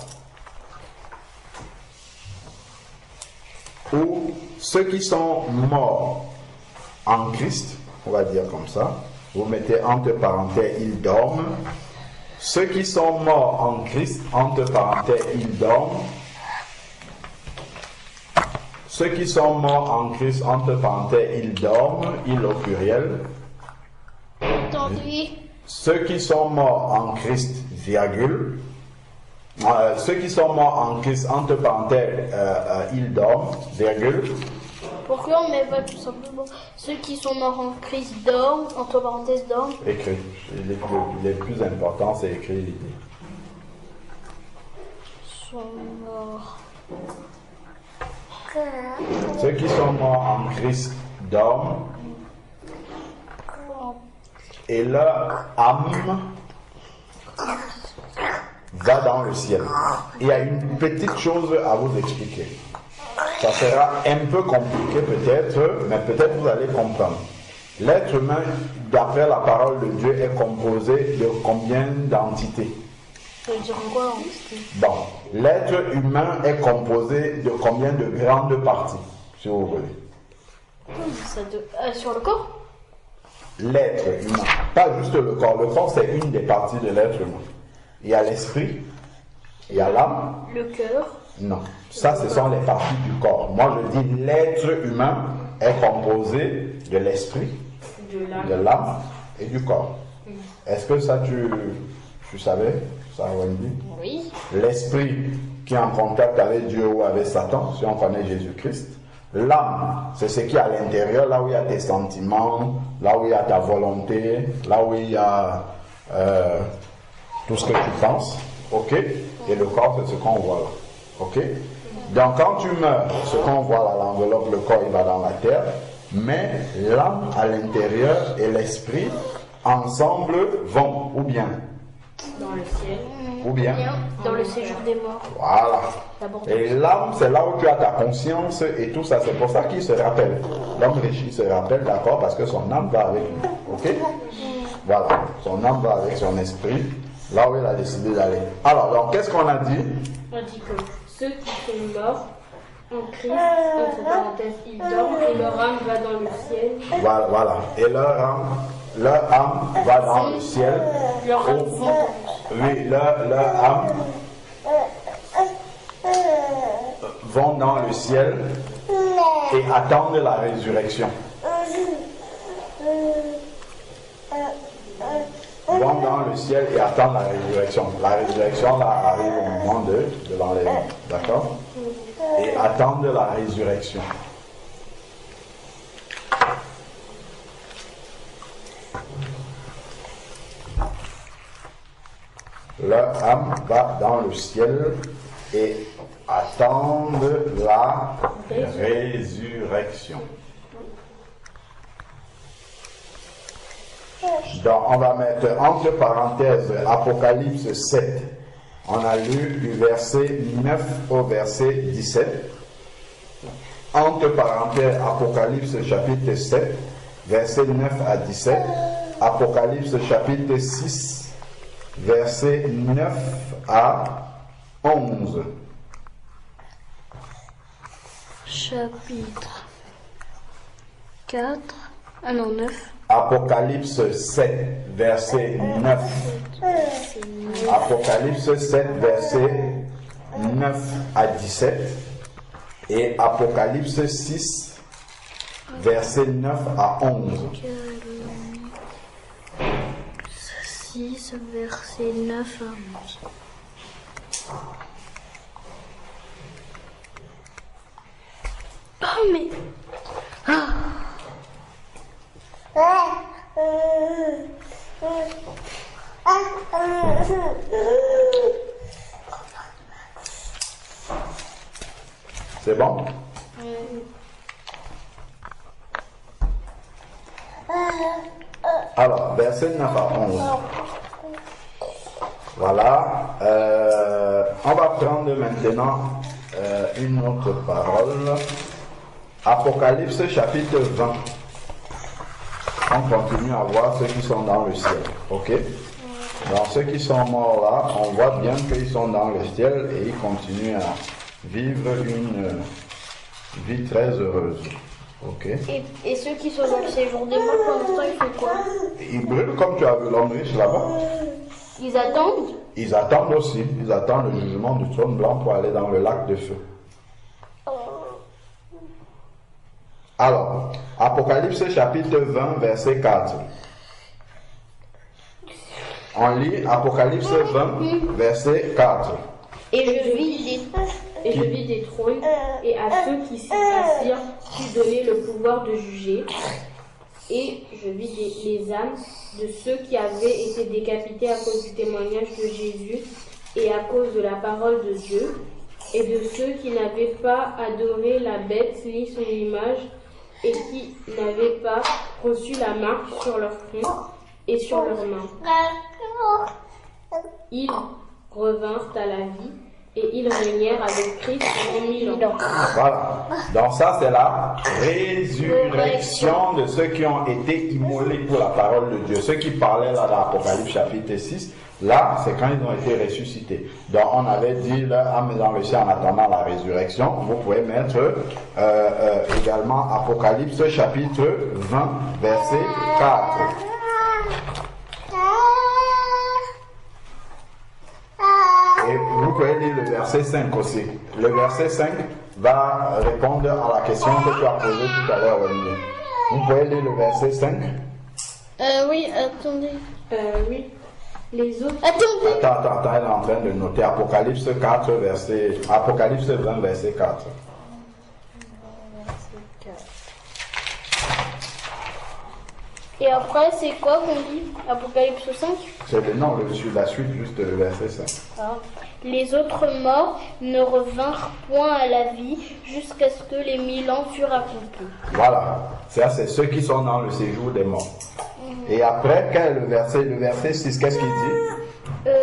ou ceux qui sont morts en Christ, on va dire comme ça. Vous mettez entre parenthèses, ils dorment. Ceux qui sont morts en Christ, entre parenthèses, ils dorment. Ceux qui sont morts en Christ, entre parenthèses, ils dorment, ils au pluriel. Entendu. Ceux qui sont morts en Christ, virgule. Ceux qui sont morts en Christ, entre parenthèses, ils dorment, virgule. Pourquoi on met pas tout simplement ceux qui sont morts en Christ dorment, entre parenthèses dorment? Écrit. Les plus importants, c'est écrire l'idée. Sont morts. Ceux qui sont morts en Christ dorment et leur âme va dans le ciel. Il y a une petite chose à vous expliquer. Ça sera un peu compliqué peut-être, mais peut-être vous allez comprendre. L'être humain, d'après la parole de Dieu, est composé de combien d'entités? Ça veut dire quoi entité? Bon, l'être humain est composé de combien de grandes parties, si vous voulez? Sur le corps? L'être humain, pas juste le corps. Le corps, c'est une des parties de l'être humain. Il y a l'esprit, il y a l'âme. Le cœur? Non, ça, ce sont les parties du corps. Moi, je dis l'être humain est composé de l'esprit, de l'âme et du corps. Est-ce que ça, tu savais ça, Wendy? Oui. L'esprit qui est en contact avec Dieu ou avec Satan, si on connaît Jésus-Christ. L'âme, c'est ce qui est à l'intérieur, là où il y a tes sentiments, là où il y a ta volonté, là où il y a tout ce que tu penses. Ok? Et le corps, c'est ce qu'on voit là. Ok? Donc quand tu meurs, ce qu'on voit là, l'enveloppe, le corps, il va dans la terre, mais l'âme à l'intérieur et l'esprit, ensemble, vont, ou bien? Dans le ciel. Ou bien? Dans le séjour des morts. Voilà. D'abord. Et l'âme, c'est là où tu as ta conscience et tout ça. C'est pour ça qu'il se rappelle. L'homme riche, il se rappelle, d'accord, parce que son âme va avec lui. Ok? Voilà. Son âme va avec son esprit, là où il a décidé d'aller. Alors, donc, qu'est-ce qu'on a dit? On dit que ceux qui sont morts en Christ, entre parenthèses, ils dorment et leur âme va dans le ciel. Voilà, voilà. Et leur âme va dans le ciel. Leur âme Oui, leur âme vont dans le ciel et attendent la résurrection. Vont dans le ciel et attendent la résurrection. La résurrection là arrive au moment de l'enlèvement. D'accord? Et attendent la résurrection. Leur âme va dans le ciel et attendent la résurrection. Donc, on va mettre entre parenthèses Apocalypse 7. On a lu du verset 9 au verset 17. Entre parenthèses Apocalypse chapitre 7, verset 9 à 17. Apocalypse chapitre 6, verset 9 à 11. Chapitre 4. Ah non, 9. Apocalypse 7, verset 9. Apocalypse 7, verset 9 à 17. Et Apocalypse 6, verset 9 à 11. 6, verset 9 à 11. Oh mais... Ah. C'est bon? Alors, verset 9 à 11. Voilà. On va prendre maintenant une autre parole. Apocalypse chapitre 20. On continue à voir ceux qui sont dans le ciel. Ok? Donc ceux qui sont morts là, on voit bien qu'ils sont dans le ciel et ils continuent à vivre une vie très heureuse. Ok. Et ceux qui sont dans le séjour des morts, pour l'instant, ils font quoi? Ils brûlent comme tu as vu l'homme riche là-bas. Ils attendent? Ils attendent aussi. Ils attendent le jugement du trône blanc pour aller dans le lac de feu. Alors, Apocalypse chapitre 20, verset 4. On lit Apocalypse 20, verset 4. Et je vis des trônes, et à ceux qui s'y assirent fut donné le pouvoir de juger. Et je vis les âmes de ceux qui avaient été décapités à cause du témoignage de Jésus et à cause de la parole de Dieu, et de ceux qui n'avaient pas adoré la bête ni son image, et qui n'avaient pas reçu la marque sur leur front et sur leurs mains. Ils revinrent à la vie et ils régnèrent avec Christ pendant 1000 ans. Voilà. Donc ça, c'est la résurrection de ceux qui ont été immolés pour la parole de Dieu. Ceux qui parlaient là dans l'Apocalypse chapitre 6, là, c'est quand ils ont été ressuscités. Donc on avait dit leur âme dans le ciel en attendant la résurrection. Vous pouvez mettre également Apocalypse chapitre 20, verset 4. Et vous pouvez lire le verset 5 aussi. Le verset 5 va répondre à la question que tu as posée tout à l'heure, Olivier. Vous pouvez lire le verset 5? Oui, attendez. Oui. Les autres. Attendez. Attends, elle est en train de noter Apocalypse 4, Apocalypse 20, verset 4. Et après, c'est quoi qu'on dit? Apocalypse 5? C'est le nom, la suite, juste le verset 5. Ah. Les autres morts ne revinrent point à la vie jusqu'à ce que les 1000 ans furent accomplis. Voilà, ça c'est ceux qui sont dans le séjour des morts. Et après, quel est le verset? Le verset 6, qu'est-ce qu'il dit?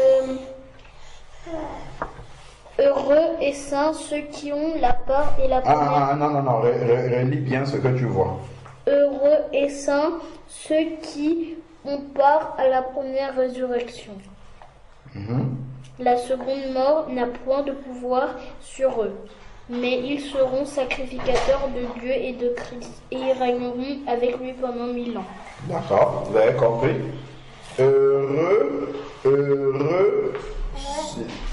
Heureux et saints ceux qui ont la part et la première... Non, relis bien ce que tu vois. Heureux et saints ceux qui ont part à la première résurrection. La seconde mort n'a point de pouvoir sur eux, mais ils seront sacrificateurs de Dieu et de Christ, et ils régneront avec lui pendant 1000 ans. D'accord, vous avez compris? Heureux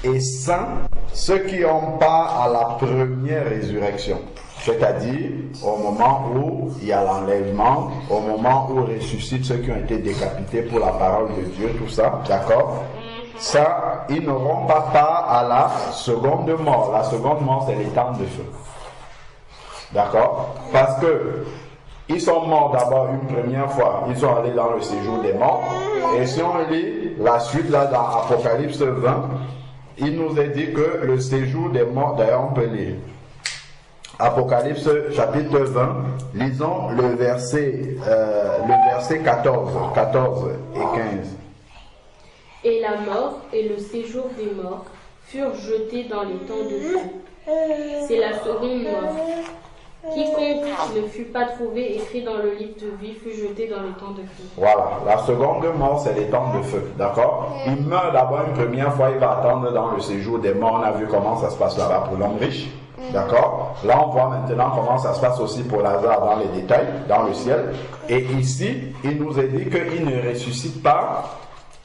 et saints ceux qui ont part à la première résurrection. C'est-à-dire au moment où il y a l'enlèvement, au moment où ressuscitent ceux qui ont été décapités pour la parole de Dieu, tout ça, d'accord? Ça, ils n'auront pas part à la seconde mort. La seconde mort, c'est les temps de feu. D'accord? Parce que ils sont morts d'abord une première fois, ils sont allés dans le séjour des morts. Et si on lit la suite là dans Apocalypse 20, il nous est dit que le séjour des morts, d'ailleurs on peut lire. Apocalypse chapitre 20, lisons le verset 14 et 15. Et la mort et le séjour des morts furent jetés dans les temps de feu. C'est la seconde mort. Quiconque ne fut pas trouvé écrit dans le livre de vie fut jeté dans les temps de feu. Voilà, la seconde mort, c'est les temps de feu, d'accord? Il meurt d'abord une première fois, il va attendre dans le séjour des morts. On a vu comment ça se passe là-bas pour l'homme riche, d'accord? Là, on voit maintenant comment ça se passe aussi pour Lazare dans les détails, dans le ciel. Et ici, il nous est dit qu'il ne ressuscite pas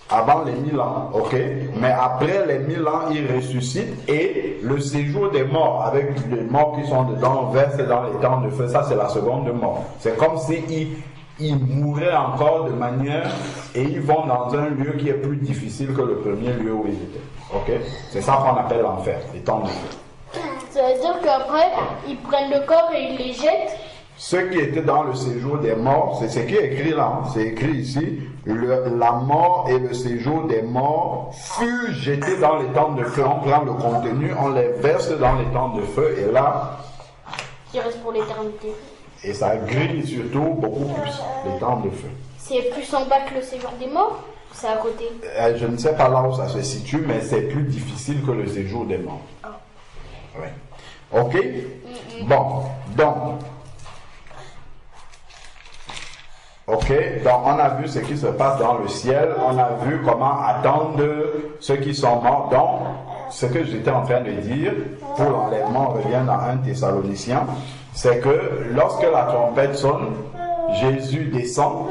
avant les 1000 ans, ok? Mais après les 1000 ans, il ressuscite et le séjour des morts, avec les morts qui sont dedans, versent dans les temps de feu, ça c'est la seconde mort. C'est comme s'ils mouraient encore de manière, et ils vont dans un lieu qui est plus difficile que le premier lieu où ils étaient, ok? C'est ça qu'on appelle l'enfer, les temps de feu. Ça veut dire qu'après, ils prennent le corps et ils les jettent. Ceux qui étaient dans le séjour des morts, c'est ce qui est écrit là, c'est écrit ici, la mort et le séjour des morts furent jetés dans les temps de feu. On prend le contenu, on les verse dans les temps de feu et là, Qui reste pour l'éternité. et ça grille surtout beaucoup plus les temps de feu. C'est plus en bas que le séjour des morts? C'est à côté. Je ne sais pas là où ça se situe, mais c'est plus difficile que le séjour des morts. Oui. Ok? Bon, donc... Ok, donc on a vu ce qui se passe dans le ciel, on a vu comment attendre ceux qui sont morts. Donc, ce que j'étais en train de dire, pour l'enlèvement, on revient dans 1 Thessaloniciens, c'est que lorsque la trompette sonne, Jésus descend,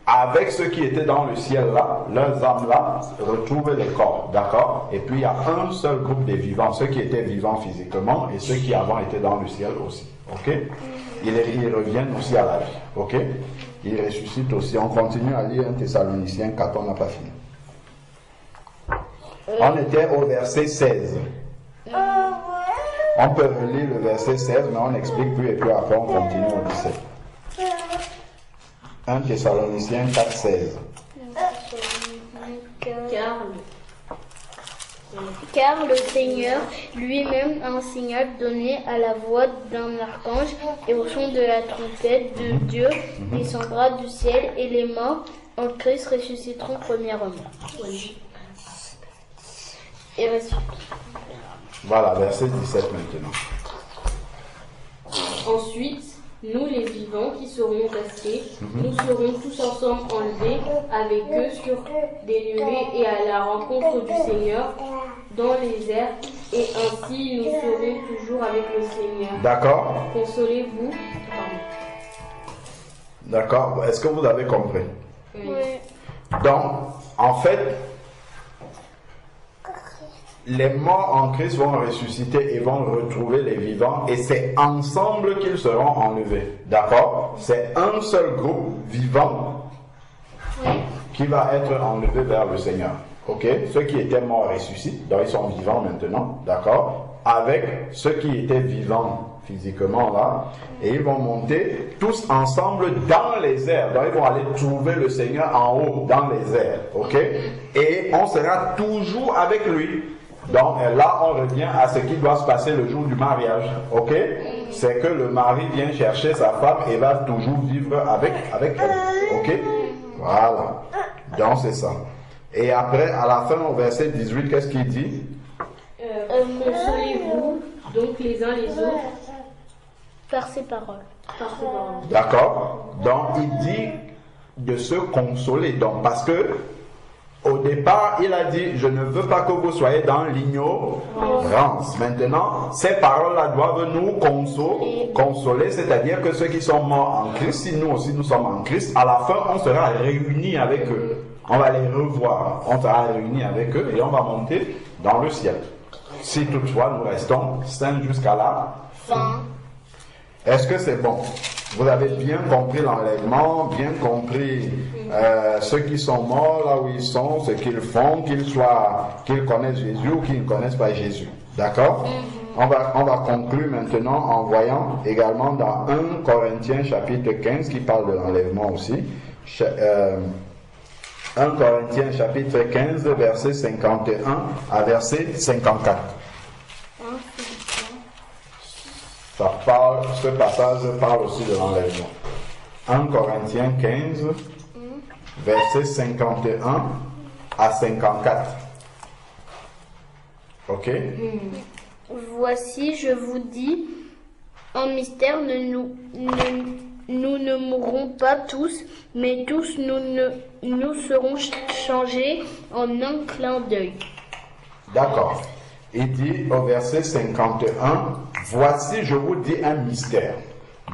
avec ceux qui étaient dans le ciel là, leurs âmes là, retrouvent les corps, d'accord? Et puis il y a un seul groupe des vivants, ceux qui étaient vivants physiquement et ceux qui avant étaient dans le ciel aussi, ok? Ils reviennent aussi à la vie, ok? Ils ressuscitent aussi. On continue à lire 1 Thessaloniciens 4, on n'a pas fini. On était au verset 16. On peut relire le verset 16, mais on n'explique plus et puis après on continue au 17. 1 Thessaloniciens 4, 16. Car le Seigneur lui-même a un signal donné à la voix d'un archange et au son de la trompette de Dieu descendra du ciel et les morts en Christ ressusciteront premièrement. Et Voilà, verset 17 maintenant. Ensuite, nous les vivants qui serons restés, nous serons tous ensemble enlevés avec eux sur des nuées et à la rencontre du Seigneur dans les airs, et ainsi nous serons toujours avec le Seigneur. D'accord? Consolez-vous. D'accord. Est-ce que vous avez compris? Oui. Donc, en fait, les morts en Christ vont ressusciter et vont retrouver les vivants et c'est ensemble qu'ils seront enlevés. D'accord? C'est un seul groupe vivant qui va être enlevé vers le Seigneur. Ok? Ceux qui étaient morts ressuscitent, donc ils sont vivants maintenant. D'accord? Avec ceux qui étaient vivants physiquement là, et ils vont monter tous ensemble dans les airs. Donc ils vont aller trouver le Seigneur en haut, dans les airs. Ok? Et on sera toujours avec lui. Donc là, on revient à ce qui doit se passer le jour du mariage. Ok? C'est que le mari vient chercher sa femme et va toujours vivre avec elle. Ok? Voilà. Donc c'est ça. Et après, à la fin, au verset 18, qu'est-ce qu'il dit? Consolez-vous donc les uns les autres par ses paroles. D'accord? Donc il dit de se consoler. Donc parce que au départ, il a dit, je ne veux pas que vous soyez dans l'ignorance. Maintenant, ces paroles-là doivent nous consoler, c'est-à-dire que ceux qui sont morts en Christ, si nous aussi nous sommes en Christ, à la fin, on sera réunis avec eux. On va les revoir, on sera réunis avec eux et on va monter dans le ciel. Si toutefois nous restons saints jusqu'à la fin. Est-ce que c'est bon? Vous avez bien compris l'enlèvement, bien compris ceux qui sont morts là où ils sont, ce qu'ils font, qu'ils connaissent Jésus ou qu'ils ne connaissent pas Jésus. D'accord? On va conclure maintenant en voyant également dans 1 Corinthiens chapitre 15 qui parle de l'enlèvement aussi. 1 Corinthiens chapitre 15 verset 51 à verset 54. Ce passage parle aussi de l'enlèvement. 1 Corinthiens 15, verset 51 à 54. Ok? Voici, je vous dis, en mystère, nous ne mourrons pas tous, mais tous nous serons changés en un clin d'œil. D'accord. Il dit au verset 51, voici, je vous dis un mystère.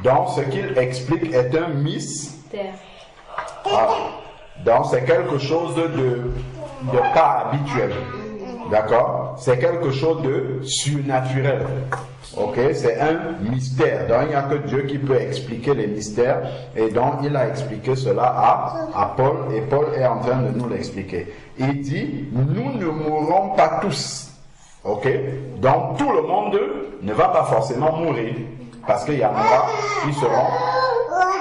Donc, ce qu'il explique est un mystère. Donc, c'est quelque chose de pas habituel. D'accord? C'est quelque chose de surnaturel. Ok? C'est un mystère. Donc, il n'y a que Dieu qui peut expliquer les mystères. Et donc, il a expliqué cela à Paul. Et Paul est en train de nous l'expliquer. Il dit, nous ne mourrons pas tous. Ok? Donc tout le monde ne va pas forcément mourir. Parce qu'il y en aura qui seront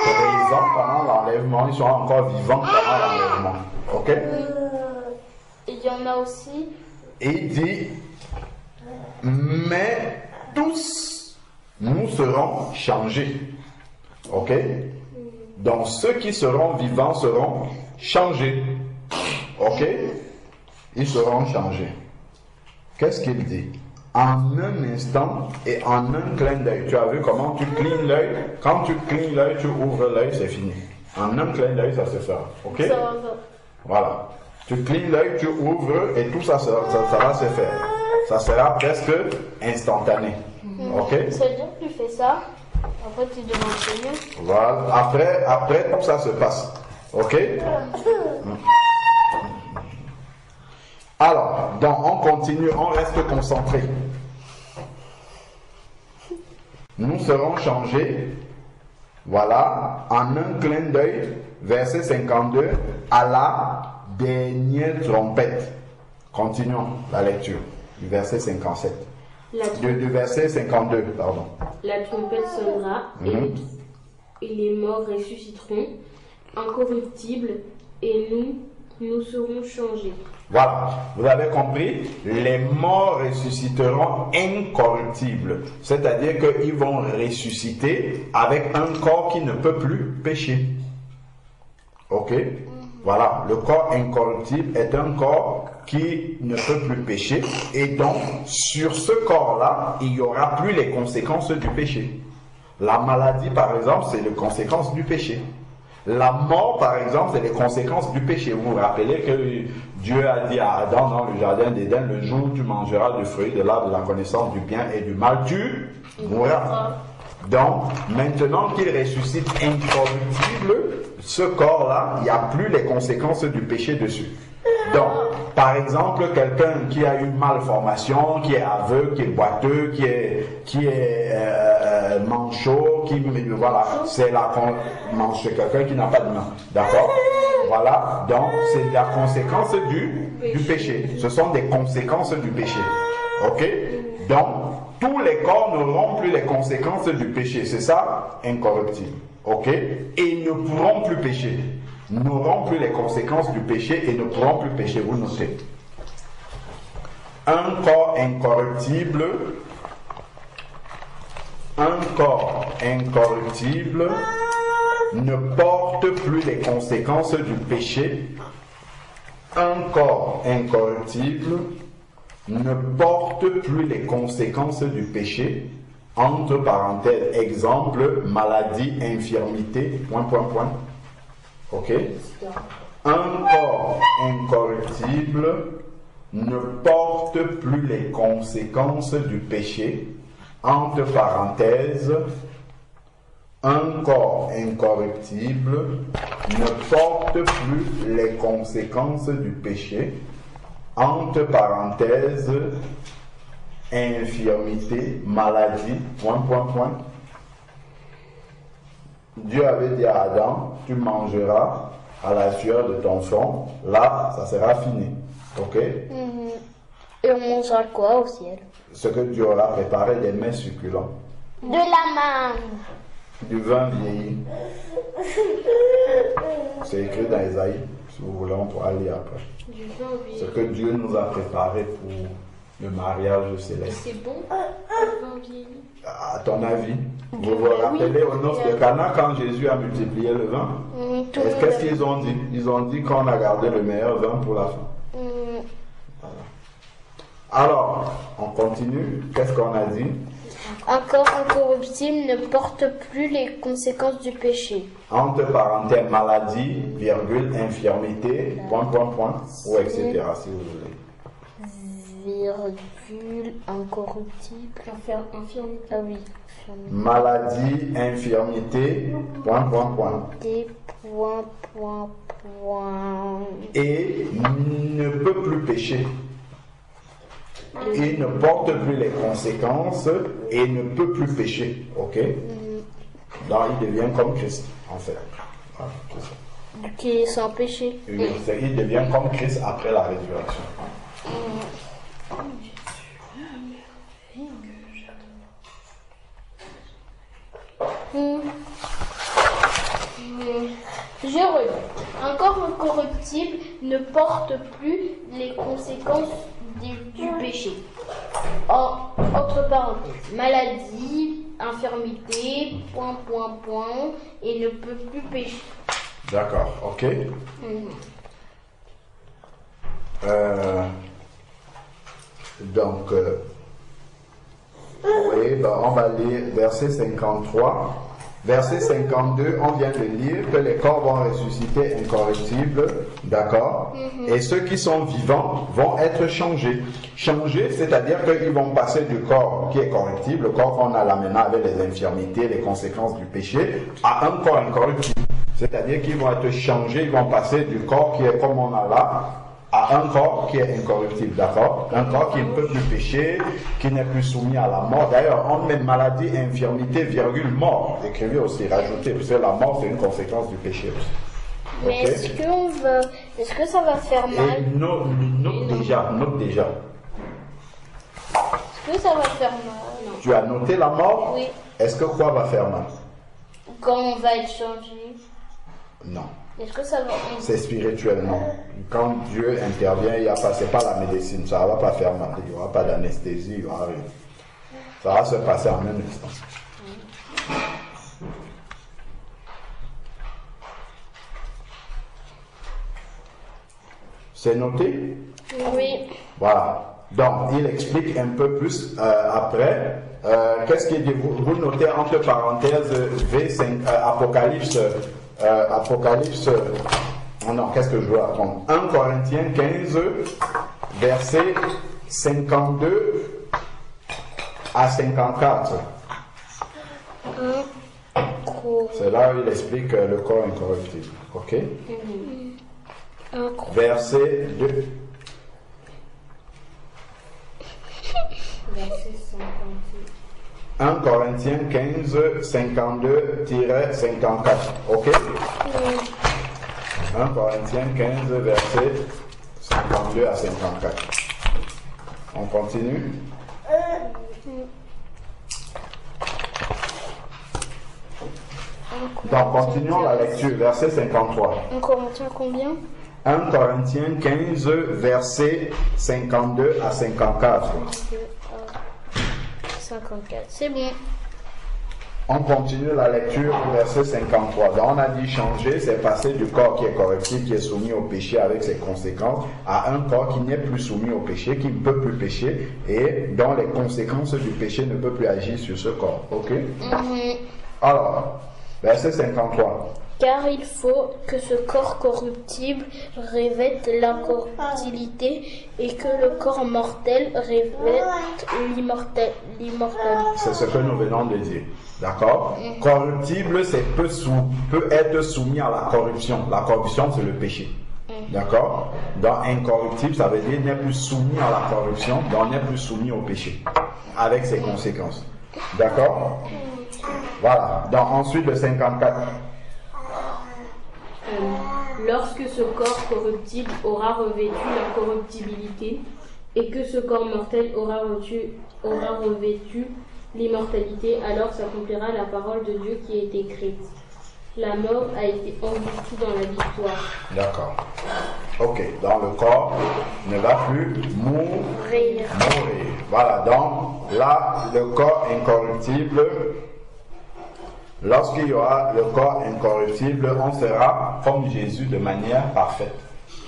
présents pendant l'enlèvement. Ils seront encore vivants pendant l'enlèvement. Ok? Il y en a aussi. Et il dit, mais tous nous serons changés. Ok? Donc ceux qui seront vivants seront changés. Ok? Ils seront changés. Qu'est-ce qu'il dit? En un instant et en un clin d'œil. Tu as vu comment tu clignes l'œil? Quand tu clignes l'œil, tu ouvres l'œil, c'est fini. En un clin d'œil, ça se fait. Ok? Ça va. Voilà. Tu clignes l'œil, tu ouvres et tout ça va se faire. ça sera presque instantané. Ok? Ça veut dire que tu fais ça, après tu demandes Seigneur. Voilà. Après, tout ça se passe. Ok? Alors, donc on continue, on reste concentré. Nous serons changés, voilà, en un clin d'œil, verset 52, à la dernière trompette. Continuons la lecture du verset 57. Du verset 52, pardon. La trompette sonnera et les morts ressusciteront, incorruptibles, et nous serons changés. Voilà, vous avez compris, les morts ressusciteront incorruptibles, c'est-à-dire qu'ils vont ressusciter avec un corps qui ne peut plus pécher. Ok? Voilà, le corps incorruptible est un corps qui ne peut plus pécher, et donc sur ce corps-là, il n'y aura plus les conséquences du péché. La maladie, par exemple, c'est les conséquences du péché. La mort, par exemple, c'est les conséquences du péché. Vous vous rappelez que Dieu a dit à Adam dans le jardin d'Éden, le jour où tu mangeras du fruit de l'arbre de la connaissance du bien et du mal, tu mourras. Donc, maintenant qu'il ressuscite incorruptible, ce corps-là, il n'y a plus les conséquences du péché dessus. Donc, par exemple, quelqu'un qui a une malformation, qui est aveugle, qui est boiteux, qui est manchot, voilà, c'est quelqu'un qui n'a pas de main, d'accord? Voilà, donc c'est la conséquence du péché. Ce sont des conséquences du péché, ok? Donc, tous les corps n'auront plus les conséquences du péché, c'est ça, incorruptible, ok? Et ils ne pourront plus pécher. N'auront plus les conséquences du péché et ne pourront plus pécher, vous notez. Un corps incorruptible ne porte plus les conséquences du péché. Un corps incorruptible ne porte plus les conséquences du péché. Entre parenthèses, exemple, maladie, infirmité, ... Ok? Un corps incorruptible ne porte plus les conséquences du péché. Entre parenthèses, un corps incorruptible ne porte plus les conséquences du péché. Entre parenthèses, infirmité, maladie, ... Dieu avait dit à Adam, tu mangeras à la sueur de ton front, là, ça sera fini. Ok? Et on mangera quoi au ciel? Ce que Dieu aura préparé, des mets succulents. De la manne. Du vin vieilli. C'est écrit dans Isaïe, si vous voulez, on pourra lire après. Du vin vieilli. Ce que Dieu nous a préparé pour le mariage céleste. C'est bon, le vin vieilli. À ton avis, vous vous rappelez aux noces de Cana quand Jésus a multiplié le vin? Qu'est-ce qu'ils ont dit? Ils ont dit qu'on a gardé le meilleur vin pour la fin. Voilà. Alors, on continue. Qu'est-ce qu'on a dit? Un corps incorruptible ne porte plus les conséquences du péché. Entre parenthèses, maladie, virgule, infirmité, ... ou etc. si vous voulez. Virgule, incorruptible. Infirmité. Ah oui. Maladie, infirmité, ... Des ... Et ne peut plus pécher. Il ne porte plus les conséquences et ne peut plus pécher. Ok? Donc il devient comme Christ, en fait. Voilà, c'est ça. Qui est sans péché. Oui, il devient comme Christ après la résurrection. Je relis. Un corps incorruptible ne porte plus les conséquences du péché. Entre parenthèses, maladie, infirmité, ... et ne peut plus pécher. D'accord, ok. Donc, oui, on va lire verset 53. Verset 52, on vient de lire que les corps vont ressusciter incorruptibles, d'accord? Et ceux qui sont vivants vont être changés. Changés, c'est-à-dire qu'ils vont passer du corps qui est corruptible, le corps qu'on a là maintenant avec les infirmités, les conséquences du péché, à un corps incorruptible. C'est-à-dire qu'ils vont être changés, ils vont passer du corps qui est comme on a là, à un corps qui est incorruptible, d'accord? Un corps qui ne peut plus pécher, qui n'est plus soumis à la mort. D'ailleurs, on met maladie, infirmité, virgule, mort. Écrivez aussi, rajoutez, parce que la mort, c'est une conséquence du péché aussi. Mais Okay? est-ce que ça va faire mal? Et note déjà. Est-ce que ça va faire mal? Tu as noté la mort? Oui. Est-ce que quoi va faire mal? Quand on va être changé? Non. Est-ce que ça va... C'est spirituellement. Quand Dieu intervient, il y a pas, c'est pas la médecine, ça va pas faire mal, il n'y aura pas d'anesthésie, il n'y aura rien. Ça va se passer en un instant. C'est noté? Oui. Voilà. Donc, il explique un peu plus après. Qu'est-ce qu'il dit? Vous notez entre parenthèses V5, Apocalypse. Oh non, qu'est-ce que je veux apprendre? 1 Corinthiens 15, versets 52 à 54. C'est là où il explique le corps incorruptible. Ok? Verset 2. Verset 58. 1 Corinthiens 15, 52-54. Ok? 1 Corinthiens 15, verset 52 à 54. On continue? Donc, continuons la lecture. Verset 53. On Corinthiens combien? 1 Corinthiens 15, verset 52 à 54. 54. C'est bon. On continue la lecture au verset 53. Donc on a dit changer, c'est passer du corps qui est corruptible, qui est soumis au péché avec ses conséquences, à un corps qui n'est plus soumis au péché, qui ne peut plus pécher et dont les conséquences du péché ne peuvent plus agir sur ce corps. Ok? Alors, verset 53. Car il faut que ce corps corruptible revête l'incorruptibilité et que le corps mortel revête l'immortalité. C'est ce que nous venons de dire. D'accord? Corruptible, c'est peut être soumis à la corruption. La corruption, c'est le péché. D'accord? Donc, incorruptible, ça veut dire n'est plus soumis à la corruption, donc n'est plus soumis au péché, avec ses conséquences. D'accord? Voilà. Donc, ensuite, le 54. Lorsque ce corps corruptible aura revêtu l'incorruptibilité et que ce corps mortel aura revêtu l'immortalité, alors s'accomplira la parole de Dieu qui est écrite. La mort a été engloutie dans la victoire. D'accord. Ok. Donc, le corps ne va plus mourir. Voilà. Donc, là, le corps incorruptible. Lorsqu'il y aura le corps incorruptible, on sera comme Jésus de manière parfaite.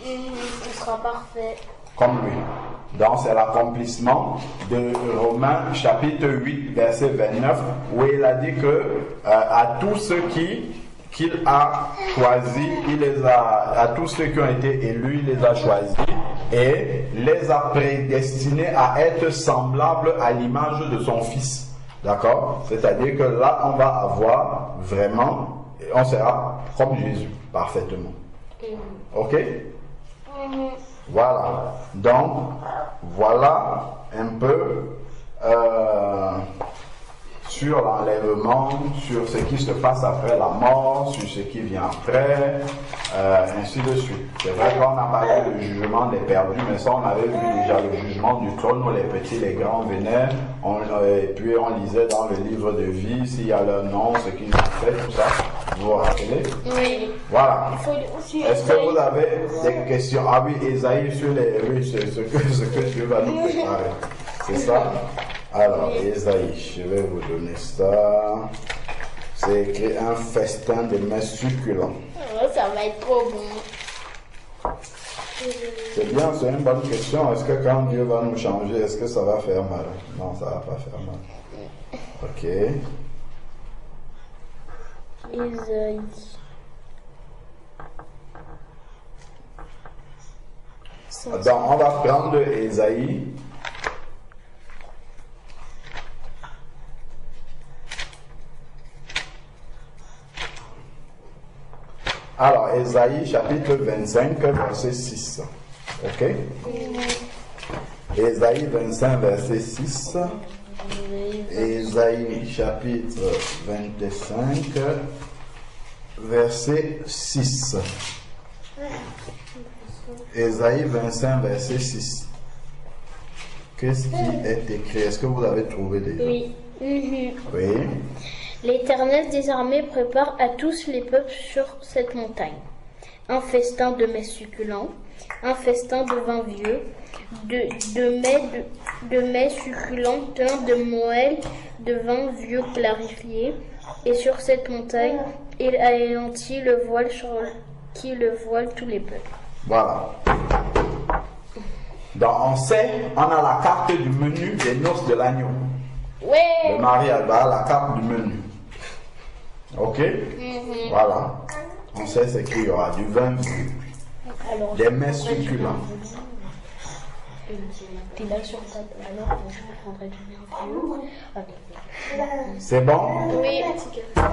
On sera parfait. Comme lui. Donc c'est l'accomplissement de Romains chapitre 8 verset 29 où il a dit que à tous ceux qu'il a choisis, à tous ceux qui ont été élus, il les a choisis et les a prédestinés à être semblables à l'image de son Fils. D'accord? C'est-à-dire que là, on va avoir vraiment, on sera comme Jésus, parfaitement. Ok? Voilà. Donc, voilà un peu sur l'enlèvement, sur ce qui se passe après la mort, sur ce qui vient après, ainsi de suite. C'est vrai qu'on a parlé du jugement des perdus, mais ça on avait vu déjà le jugement du trône où les petits, les grands venaient, et puis on lisait dans le livre de vie s'il y a leur nom, ce qu'ils ont fait, tout ça. Vous vous rappelez? Oui. Voilà. Est-ce que vous avez des questions? Ah oui, Esaïe sur ce que Dieu va nous préparer. C'est ça? Alors, Esaïe, je vais vous donner ça. C'est écrit un festin de mets succulents. Oh, ça va être trop bon. C'est bien, c'est une bonne question. Est-ce que quand Dieu va nous changer, est-ce que ça va faire mal? Non, ça va pas faire mal. Ok. Ésaïe. Donc, on va prendre Ésaïe. Alors, Ésaïe chapitre 25, verset 6. Ok? Ésaïe 25, verset 6. Ésaïe chapitre 25, verset 6. Ésaïe 25, verset 6. Qu'est-ce qui est écrit? Est-ce que vous avez trouvé déjà? Oui. Oui. L'Éternel des armées prépare à tous les peuples sur cette montagne un festin de mets succulents, un festin de vin vieux, de mets succulents pleins de moelle, de vin vieux clarifié. Et sur cette montagne, il a élanci le voile sur qui le voile tous les peuples. Voilà. Donc on sait, on a la carte du menu des noces de l'agneau. Ouais. Le mariage, voilà la carte du menu. Ok? Voilà. On sait ce qu'il y aura. Du vin vieux. Alors, Des mets succulents. puis là sur table, alors je prendrai du vin vieux. C'est bon? Oui.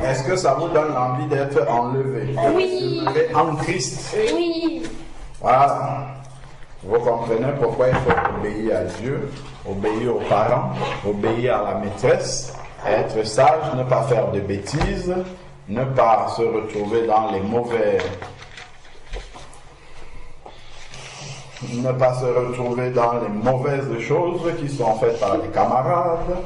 Est-ce que ça vous donne envie d'être enlevé? Oui. Enlevé en Christ. Oui. Voilà. Vous comprenez pourquoi il faut obéir à Dieu, obéir aux parents, obéir à la maîtresse, être sage, ne pas faire de bêtises, ne pas se retrouver dans les mauvais... Ne pas se retrouver dans les mauvaises choses qui sont faites par les camarades,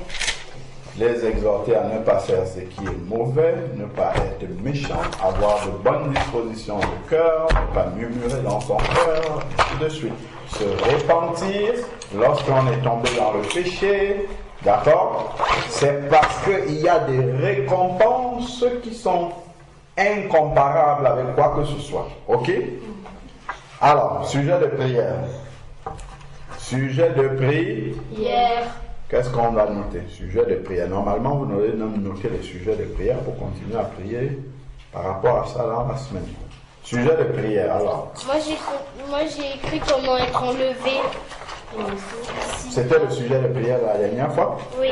les exhorter à ne pas faire ce qui est mauvais, ne pas être méchant, avoir de bonnes dispositions de cœur, ne pas murmurer dans son cœur, ainsi de suite. Se repentir lorsqu'on est tombé dans le péché, d'accord? C'est parce qu'il y a des récompenses qui sont incomparables avec quoi que ce soit, ok? Alors, sujet de prière. Sujet de prière. Qu'est-ce qu'on va noter? Sujet de prière. Normalement, vous devez noter les sujets de prière pour continuer à prier par rapport à ça dans la semaine. Sujet de prière, alors. Moi j'ai écrit comment être enlevé. C'était le sujet de prière la dernière fois? Oui.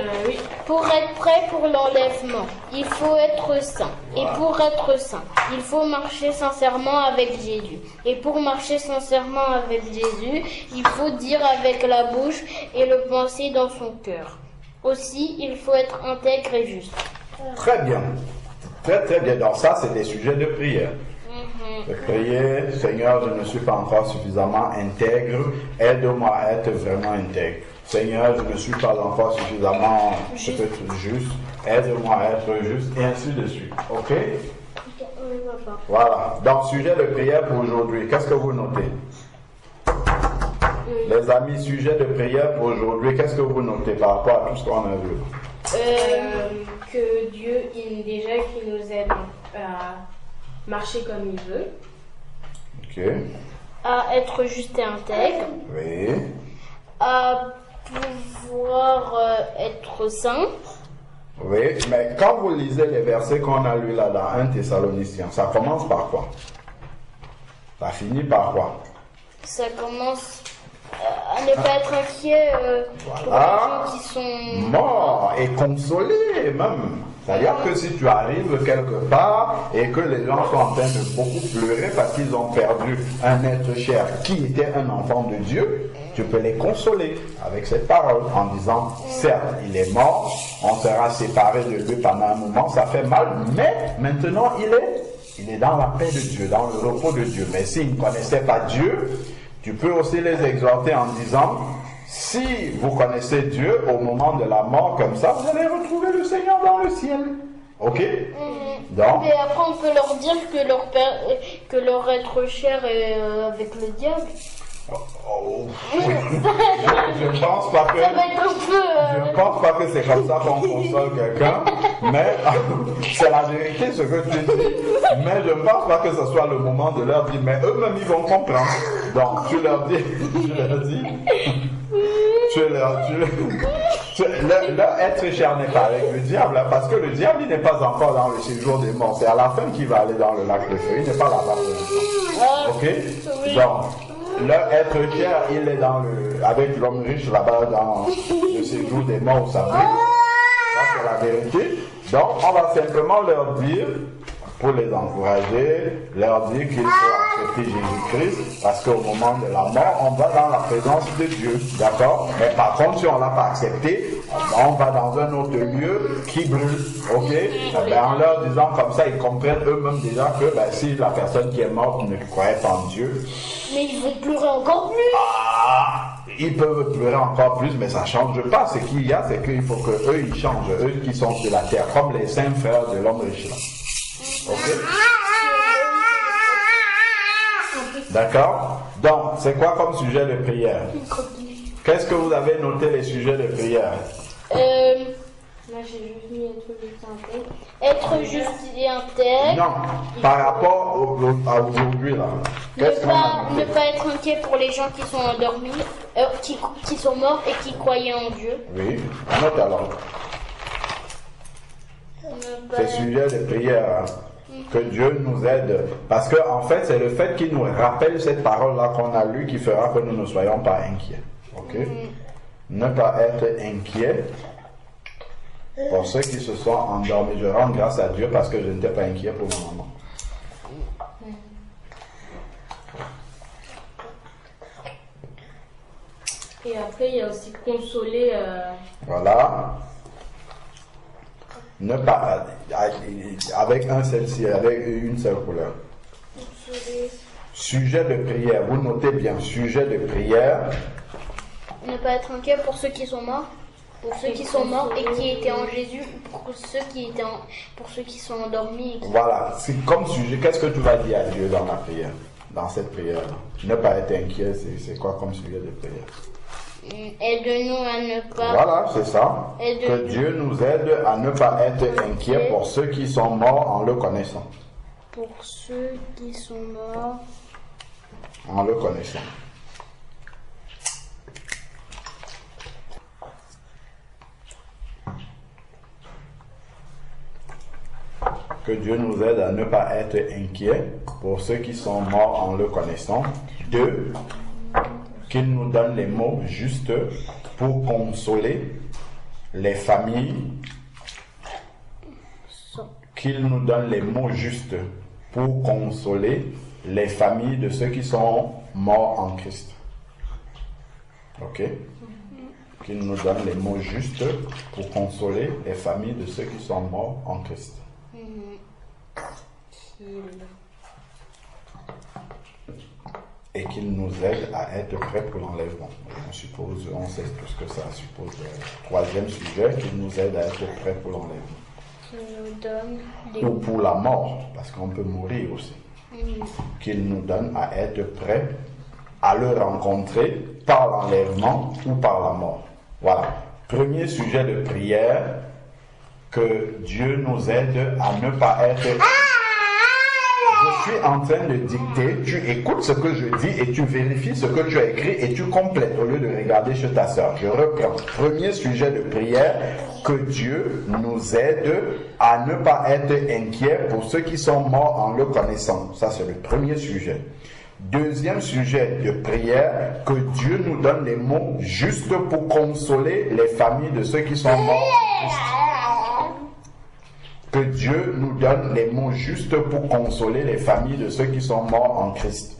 Pour être prêt pour l'enlèvement, il faut être saint. Et pour être saint, il faut marcher sincèrement avec Jésus. Et pour marcher sincèrement avec Jésus, il faut dire avec la bouche et le penser dans son cœur. Aussi, il faut être intègre et juste. Très bien. Très très bien. Donc ça, c'est des sujets de prière. De prier, Seigneur, je ne suis pas encore suffisamment intègre, aide-moi à être vraiment intègre. Seigneur, je ne suis pas encore suffisamment peut-être juste, aide-moi à être juste, et ainsi de suite. Ok? Voilà. Donc, sujet de prière pour aujourd'hui, qu'est-ce que vous notez? Les amis, sujet de prière pour aujourd'hui, qu'est-ce que vous notez par rapport à tout ce qu'on a vu? Que Dieu, déjà, qui nous aide à marcher comme il veut. Ok. À être juste et intègre. Oui. À pouvoir être saint. Oui, mais quand vous lisez les versets qu'on a lus là dans 1 Thessaloniciens, ça commence par quoi? Ça finit par quoi? Ça commence à ne pas être inquiet pour les gens qui sont morts et consolés même. C'est-à-dire que si tu arrives quelque part et que les gens sont en train de beaucoup pleurer parce qu'ils ont perdu un être cher qui était un enfant de Dieu, tu peux les consoler avec cette parole en disant, certes, il est mort, on sera séparés de lui pendant un moment, ça fait mal, mais maintenant il est dans la paix de Dieu, dans le repos de Dieu. Mais s'ils ne connaissaient pas Dieu, tu peux aussi les exhorter en disant, si vous connaissez Dieu au moment de la mort comme ça, vous allez retrouver le Seigneur dans le ciel. Ok? Donc, et après on peut leur dire que leur être cher est avec le diable. je pense pas que Ça va être un peu... je pense pas que c'est comme ça qu'on console quelqu'un, mais c'est la vérité ce que tu dis. Mais je ne pense pas que ce soit le moment de leur dire, mais eux-mêmes ils vont comprendre. Donc tu leur dis, Leur être cher n'est pas avec le diable, hein, parce que le diable, il n'est pas encore dans le séjour des morts. C'est à la fin qu'il va aller dans le lac de feu. Il n'est pas là-bas pour l'instant. Ok? Donc, leur être cher, il est avec l'homme riche là-bas dans le séjour des morts, vous savez. Ça, c'est la vérité. Donc, on va simplement leur dire, pour les encourager, leur dire qu'il faut accepter Jésus-Christ, parce qu'au moment de la mort, on va dans la présence de Dieu, d'accord? Mais par contre, si on ne l'a pas accepté, on va dans un autre lieu qui brûle, ok? En leur disant comme ça, ils comprennent eux-mêmes déjà que si la personne qui est morte ne croyait pas en Dieu, mais ils vont pleurer encore plus. Ils peuvent pleurer encore plus, mais ça ne change pas. Ce qu'il y a, c'est qu'il faut qu'eux, ils changent, eux qui sont sur la terre, comme les saints frères de l'homme riche là. Ok? D'accord? Donc, c'est quoi comme sujet de prière? Qu'est-ce que vous avez noté les sujets de prière? Moi, j'ai juste mis être juste et intègre. Non, par rapport à aujourd'hui là. Ne pas être inquiet pour les gens qui sont endormis, qui sont morts et qui croyaient en Dieu. Oui, note alors. C'est sujet de prière. Que Dieu nous aide. Parce que en fait, c'est le fait qu'il nous rappelle cette parole-là qu'on a lue qui fera que nous ne soyons pas inquiets. Ok? Ne pas être inquiet pour ceux qui se sont endormis. Je rends grâce à Dieu parce que je n'étais pas inquiet pour ma maman. Et après, il y a aussi consoler. Voilà. Ne pas avec un seul ciel, avec une seule couleur. Sujet de prière. Vous notez bien. Sujet de prière. Ne pas être inquiet pour ceux qui sont morts. Pour ceux qui sont morts et qui étaient en Jésus, pour ceux qui sont endormis. Voilà, c'est comme sujet. Qu'est-ce que tu vas dire à Dieu dans la prière, dans cette prière-là? Ne pas être inquiet, c'est quoi comme sujet de prière? Aide-nous à ne pas. Voilà, c'est ça. Que Dieu nous aide à ne pas être inquiet pour ceux qui sont morts en le connaissant. Pour ceux qui sont morts en le connaissant. Que Dieu nous aide à ne pas être inquiets pour ceux qui sont morts en le connaissant. 2. Qu'il nous donne les mots justes pour consoler les familles. Qu'il nous donne les mots justes pour consoler les familles de ceux qui sont morts en Christ. Ok? Qu'il nous donne les mots justes pour consoler les familles de ceux qui sont morts en Christ. Et qu'il nous aide à être prêts pour l'enlèvement. On suppose, on sait tout ce que ça suppose. Troisième sujet, qu'il nous aide à être prêts pour l'enlèvement. Ou pour la mort, parce qu'on peut mourir aussi. Qu'il nous donne à être prêts à le rencontrer par l'enlèvement ou par la mort. Voilà. Premier sujet de prière, que Dieu nous aide à ne pas être... Je suis en train de dicter, tu écoutes ce que je dis et tu vérifies ce que tu as écrit et tu complètes au lieu de regarder chez ta soeur. Je reprends. Premier sujet de prière, que Dieu nous aide à ne pas être inquiet pour ceux qui sont morts en le connaissant. Ça, c'est le premier sujet. Deuxième sujet de prière, que Dieu nous donne les mots justes pour consoler les familles de ceux qui sont morts en Christ. Que Dieu nous donne les mots justes pour consoler les familles de ceux qui sont morts en Christ.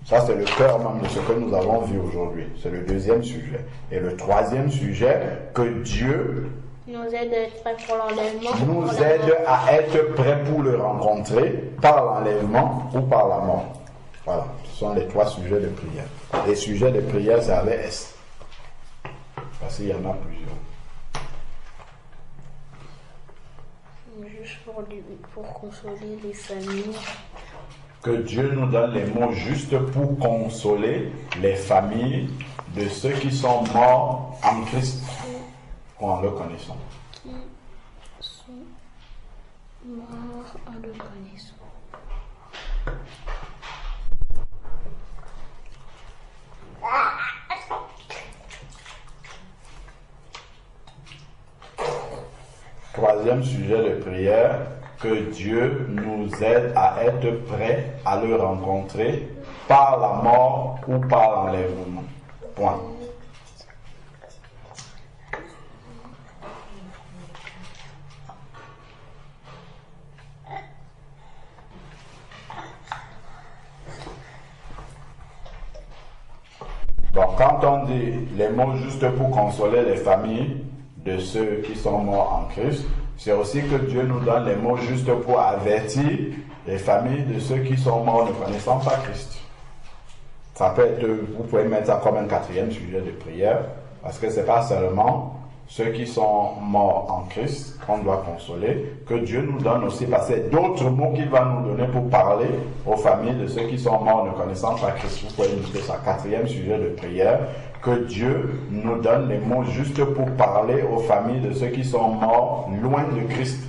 Ça, c'est le cœur même de ce que nous avons vu aujourd'hui. C'est le deuxième sujet. Et le troisième sujet, que Dieu nous aide à être prêts pour l'enlèvement. Nous aide à être prêts pour le rencontrer par l'enlèvement ou par la mort. Voilà, ce sont les trois sujets de prière. Les sujets de prière, c'est avec S. Parce qu'il y en a plusieurs. Juste pour consoler les familles. Que Dieu nous donne les mots justes pour consoler les familles de ceux qui sont morts en Christ ou en le connaissant. Qui sont morts en le connaissant. Troisième sujet de prière, que Dieu nous aide à être prêts à le rencontrer par la mort ou par l'enlèvement. Point. Bon, quand on dit les mots juste pour consoler les familles de ceux qui sont morts en Christ, c'est aussi que Dieu nous donne les mots juste pour avertir les familles de ceux qui sont morts ne connaissant pas Christ. Ça peut être, vous pouvez mettre ça comme un quatrième sujet de prière, parce que c'est pas seulement ceux qui sont morts en Christ qu'on doit consoler, que Dieu nous donne aussi, parce que c'est d'autres mots qu'il va nous donner pour parler aux familles de ceux qui sont morts ne connaissant pas Christ. Vous pouvez noter ça, quatrième sujet de prière, que Dieu nous donne les mots juste pour parler aux familles de ceux qui sont morts loin de Christ.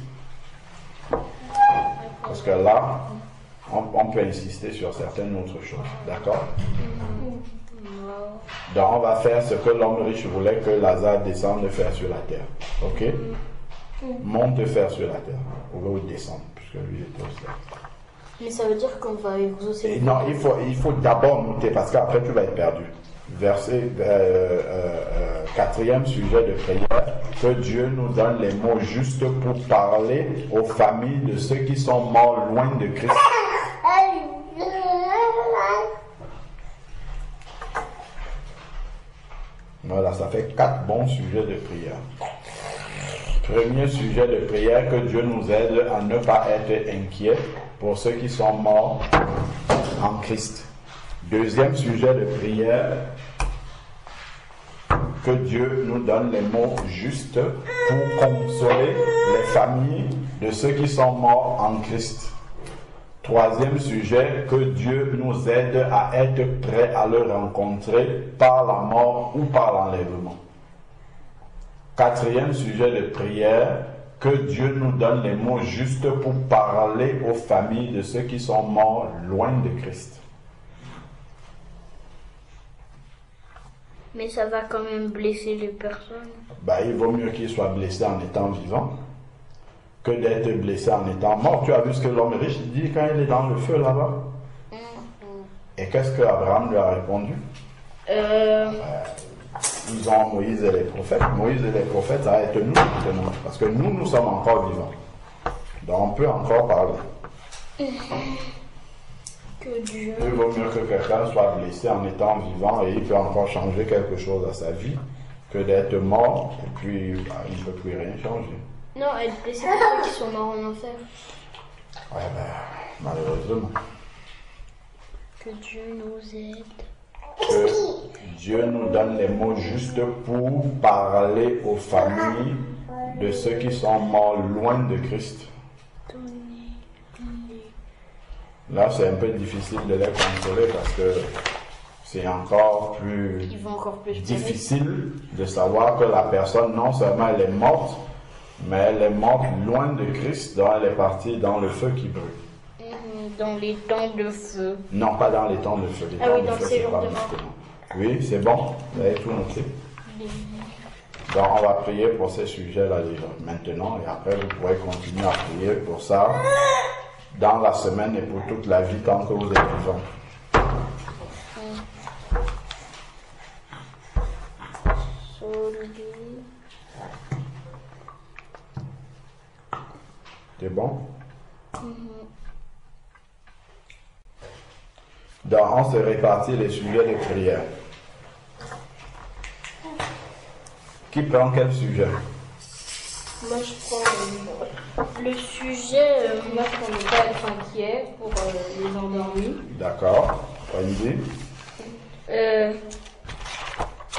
Parce que là, on peut insister sur certaines autres choses. D'accord? Donc on va faire ce que l'homme riche voulait que Lazare descende faire sur la terre. Ok? Monte faire sur la terre. Au lieu de descendre, puisque lui était au ciel. Mais ça veut dire qu'on va exaucer. Non, il faut d'abord monter, parce qu'après tu vas être perdu. Verset quatrième sujet de prière, que Dieu nous donne les mots justes pour parler aux familles de ceux qui sont morts loin de Christ. Voilà, ça fait 4 bons sujets de prière. Premier sujet de prière, que Dieu nous aide à ne pas être inquiets pour ceux qui sont morts en Christ. Deuxième sujet de prière, que Dieu nous donne les mots justes pour consoler les familles de ceux qui sont morts en Christ. Troisième sujet, que Dieu nous aide à être prêts à le rencontrer par la mort ou par l'enlèvement. Quatrième sujet de prière, que Dieu nous donne les mots justes pour parler aux familles de ceux qui sont morts loin de Christ. Mais ça va quand même blesser les personnes. Il vaut mieux qu'ils soient blessés en étant vivants que d'être blessé en étant mort. Tu as vu ce que l'homme riche dit quand il est dans le feu là-bas? Et qu'est-ce que Abraham lui a répondu? Ils ont Moïse et les prophètes. Moïse et les prophètes, ça va être nous maintenant. Parce que nous sommes encore vivants. Donc on peut encore parler. Que Dieu... Il vaut mieux que quelqu'un soit blessé en étant vivant et il peut encore changer quelque chose à sa vie que d'être mort et puis il ne peut plus rien changer. Non, elle blessée pour ceux qui sont morts en enfer. Ouais, malheureusement. Que Dieu nous aide. Que Dieu nous donne les mots justes pour parler aux familles de ceux qui sont morts loin de Christ. Là, c'est un peu difficile de les consoler parce que c'est encore plus difficile de savoir que la personne, non seulement elle est morte, mais elle est morte loin de Christ, donc elle est partie dans le feu qui brûle. Dans les temps de feu. Non, pas dans les temps de feu. Les temps de feu, c'est pas maintenant. Oui, c'est bon. Vous avez tout noté. Donc, on va prier pour ces sujets-là déjà maintenant, et après, vous pourrez continuer à prier pour ça dans la semaine et pour toute la vie tant que vous êtes vivant. C'est bon? Donc, on se répartit les sujets de prière. Qui prend quel sujet? Moi, je prends le sujet, moi, je prends ne pas être inquiet pour les endormis. D'accord. Wendy? De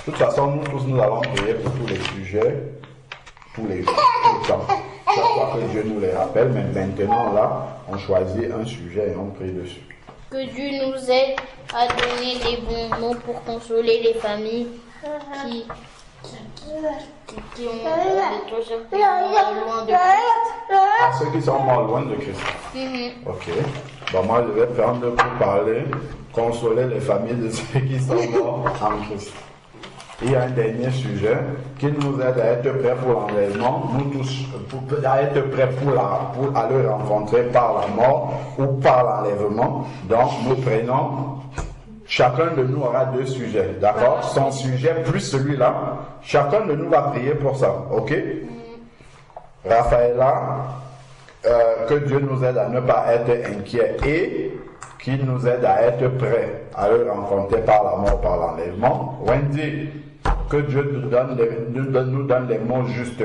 toute façon, nous tous, nous allons prier pour tous les sujets, tout le temps. Chaque fois que Dieu nous les rappelle, mais maintenant, là, on choisit un sujet et on prie dessus. Que Dieu nous aide à donner les bons mots pour consoler les familles qui ont loin de Christ. À ceux qui sont morts loin de Christ. Ok. Bon, moi, je vais prendre pour parler, consoler les familles de ceux qui sont morts en Christ. Il y a un dernier sujet qui nous aide à être prêts pour l'enlèvement, nous tous, à être prêts pour aller rencontrer par la mort ou par l'enlèvement. Donc nous prenons, chacun de nous aura 2 sujets, d'accord? Son sujet plus celui-là, chacun de nous va prier pour ça, ok? Raphaëla, que Dieu nous aide à ne pas être inquiets et qu'il nous aide à être prêts à le rencontrer par la mort, par l'enlèvement. Wendy, que Dieu nous donne les mots justes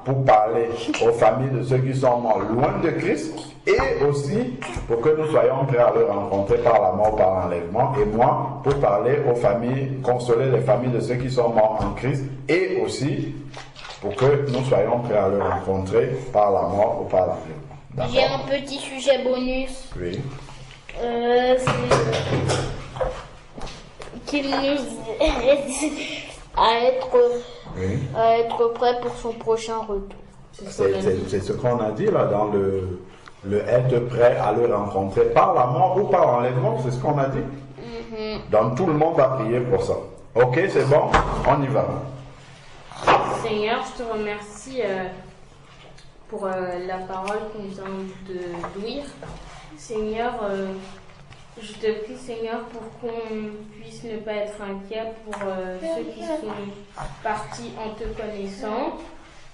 pour parler aux familles de ceux qui sont morts loin de Christ et aussi pour que nous soyons prêts à le rencontrer par la mort, par l'enlèvement. Et moi, pour parler aux familles, consoler les familles de ceux qui sont morts en Christ et aussi pour que nous soyons prêts à le rencontrer par la mort ou par l'enlèvement. J'ai un petit sujet bonus. Oui. Qu'il nous aide à être prêt pour son prochain retour. C'est ce qu'on a dit là dans le être prêt à le rencontrer par la mort ou par l'enlèvement, c'est ce qu'on a dit. Donc tout le monde va prier pour ça. Ok, c'est bon, on y va. Seigneur, je te remercie pour la parole qu'on vient d'ouïr. Seigneur, je te prie, Seigneur, pour qu'on puisse ne pas être inquiet pour ceux qui sont partis en te connaissant,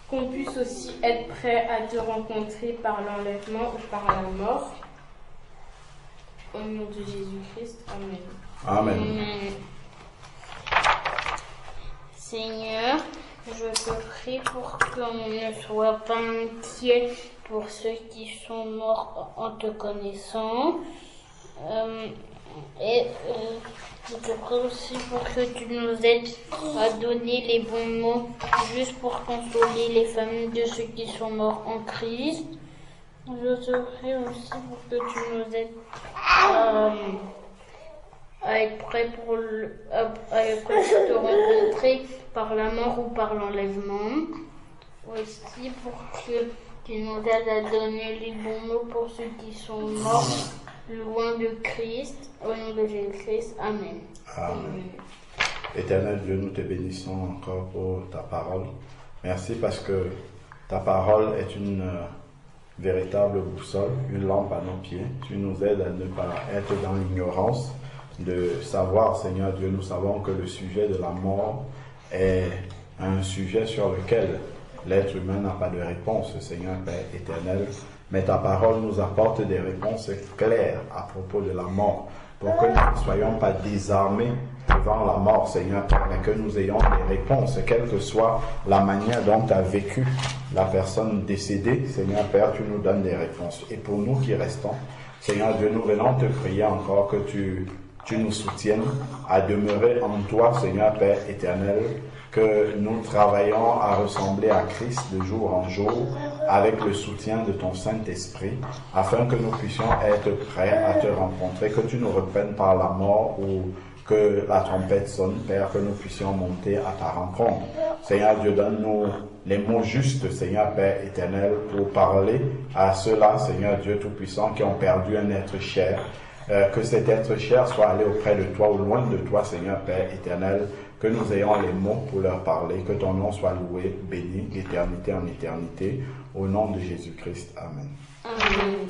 qu'on puisse aussi être prêt à te rencontrer par l'enlèvement ou par la mort. Au nom de Jésus-Christ, Amen. Amen. Seigneur, je te prie pour qu'on ne soit pas inquiet pour ceux qui sont morts en te connaissant. Je te prie aussi pour que tu nous aides à donner les bons mots juste pour consoler les familles de ceux qui sont morts en Christ. Je te prie aussi pour que tu nous aides à être prêts pour te rencontrer par la mort ou par l'enlèvement. Aussi pour que tu nous aides à donner les bons mots pour ceux qui sont morts loin de Christ. Au nom de Jésus-Christ. Amen. Amen. Éternel Dieu, nous te bénissons encore pour ta parole. Merci parce que ta parole est une véritable boussole, une lampe à nos pieds. Tu nous aides à ne pas être dans l'ignorance, de savoir, Seigneur Dieu, nous savons que le sujet de la mort est un sujet sur lequel l'être humain n'a pas de réponse, Seigneur Père éternel. Mais ta parole nous apporte des réponses claires à propos de la mort, pour que nous ne soyons pas désarmés devant la mort, Seigneur Père, mais que nous ayons des réponses, quelle que soit la manière dont a vécu la personne décédée. Seigneur Père, tu nous donnes des réponses. Et pour nous qui restons, Seigneur Dieu, nous venons te prier encore que tu nous soutiennes à demeurer en toi, Seigneur Père éternel, que nous travaillons à ressembler à Christ de jour en jour avec le soutien de ton Saint-Esprit, afin que nous puissions être prêts à te rencontrer, que tu nous reprennes par la mort ou que la trompette sonne, Père, que nous puissions monter à ta rencontre. Seigneur Dieu, donne-nous les mots justes, Seigneur Père éternel, pour parler à ceux-là, Seigneur Dieu Tout-Puissant, qui ont perdu un être cher. Que cet être cher soit allé auprès de toi ou loin de toi, Seigneur Père éternel, que nous ayons les mots pour leur parler, que ton nom soit loué, béni, d'éternité en éternité, au nom de Jésus-Christ. Amen. Amen.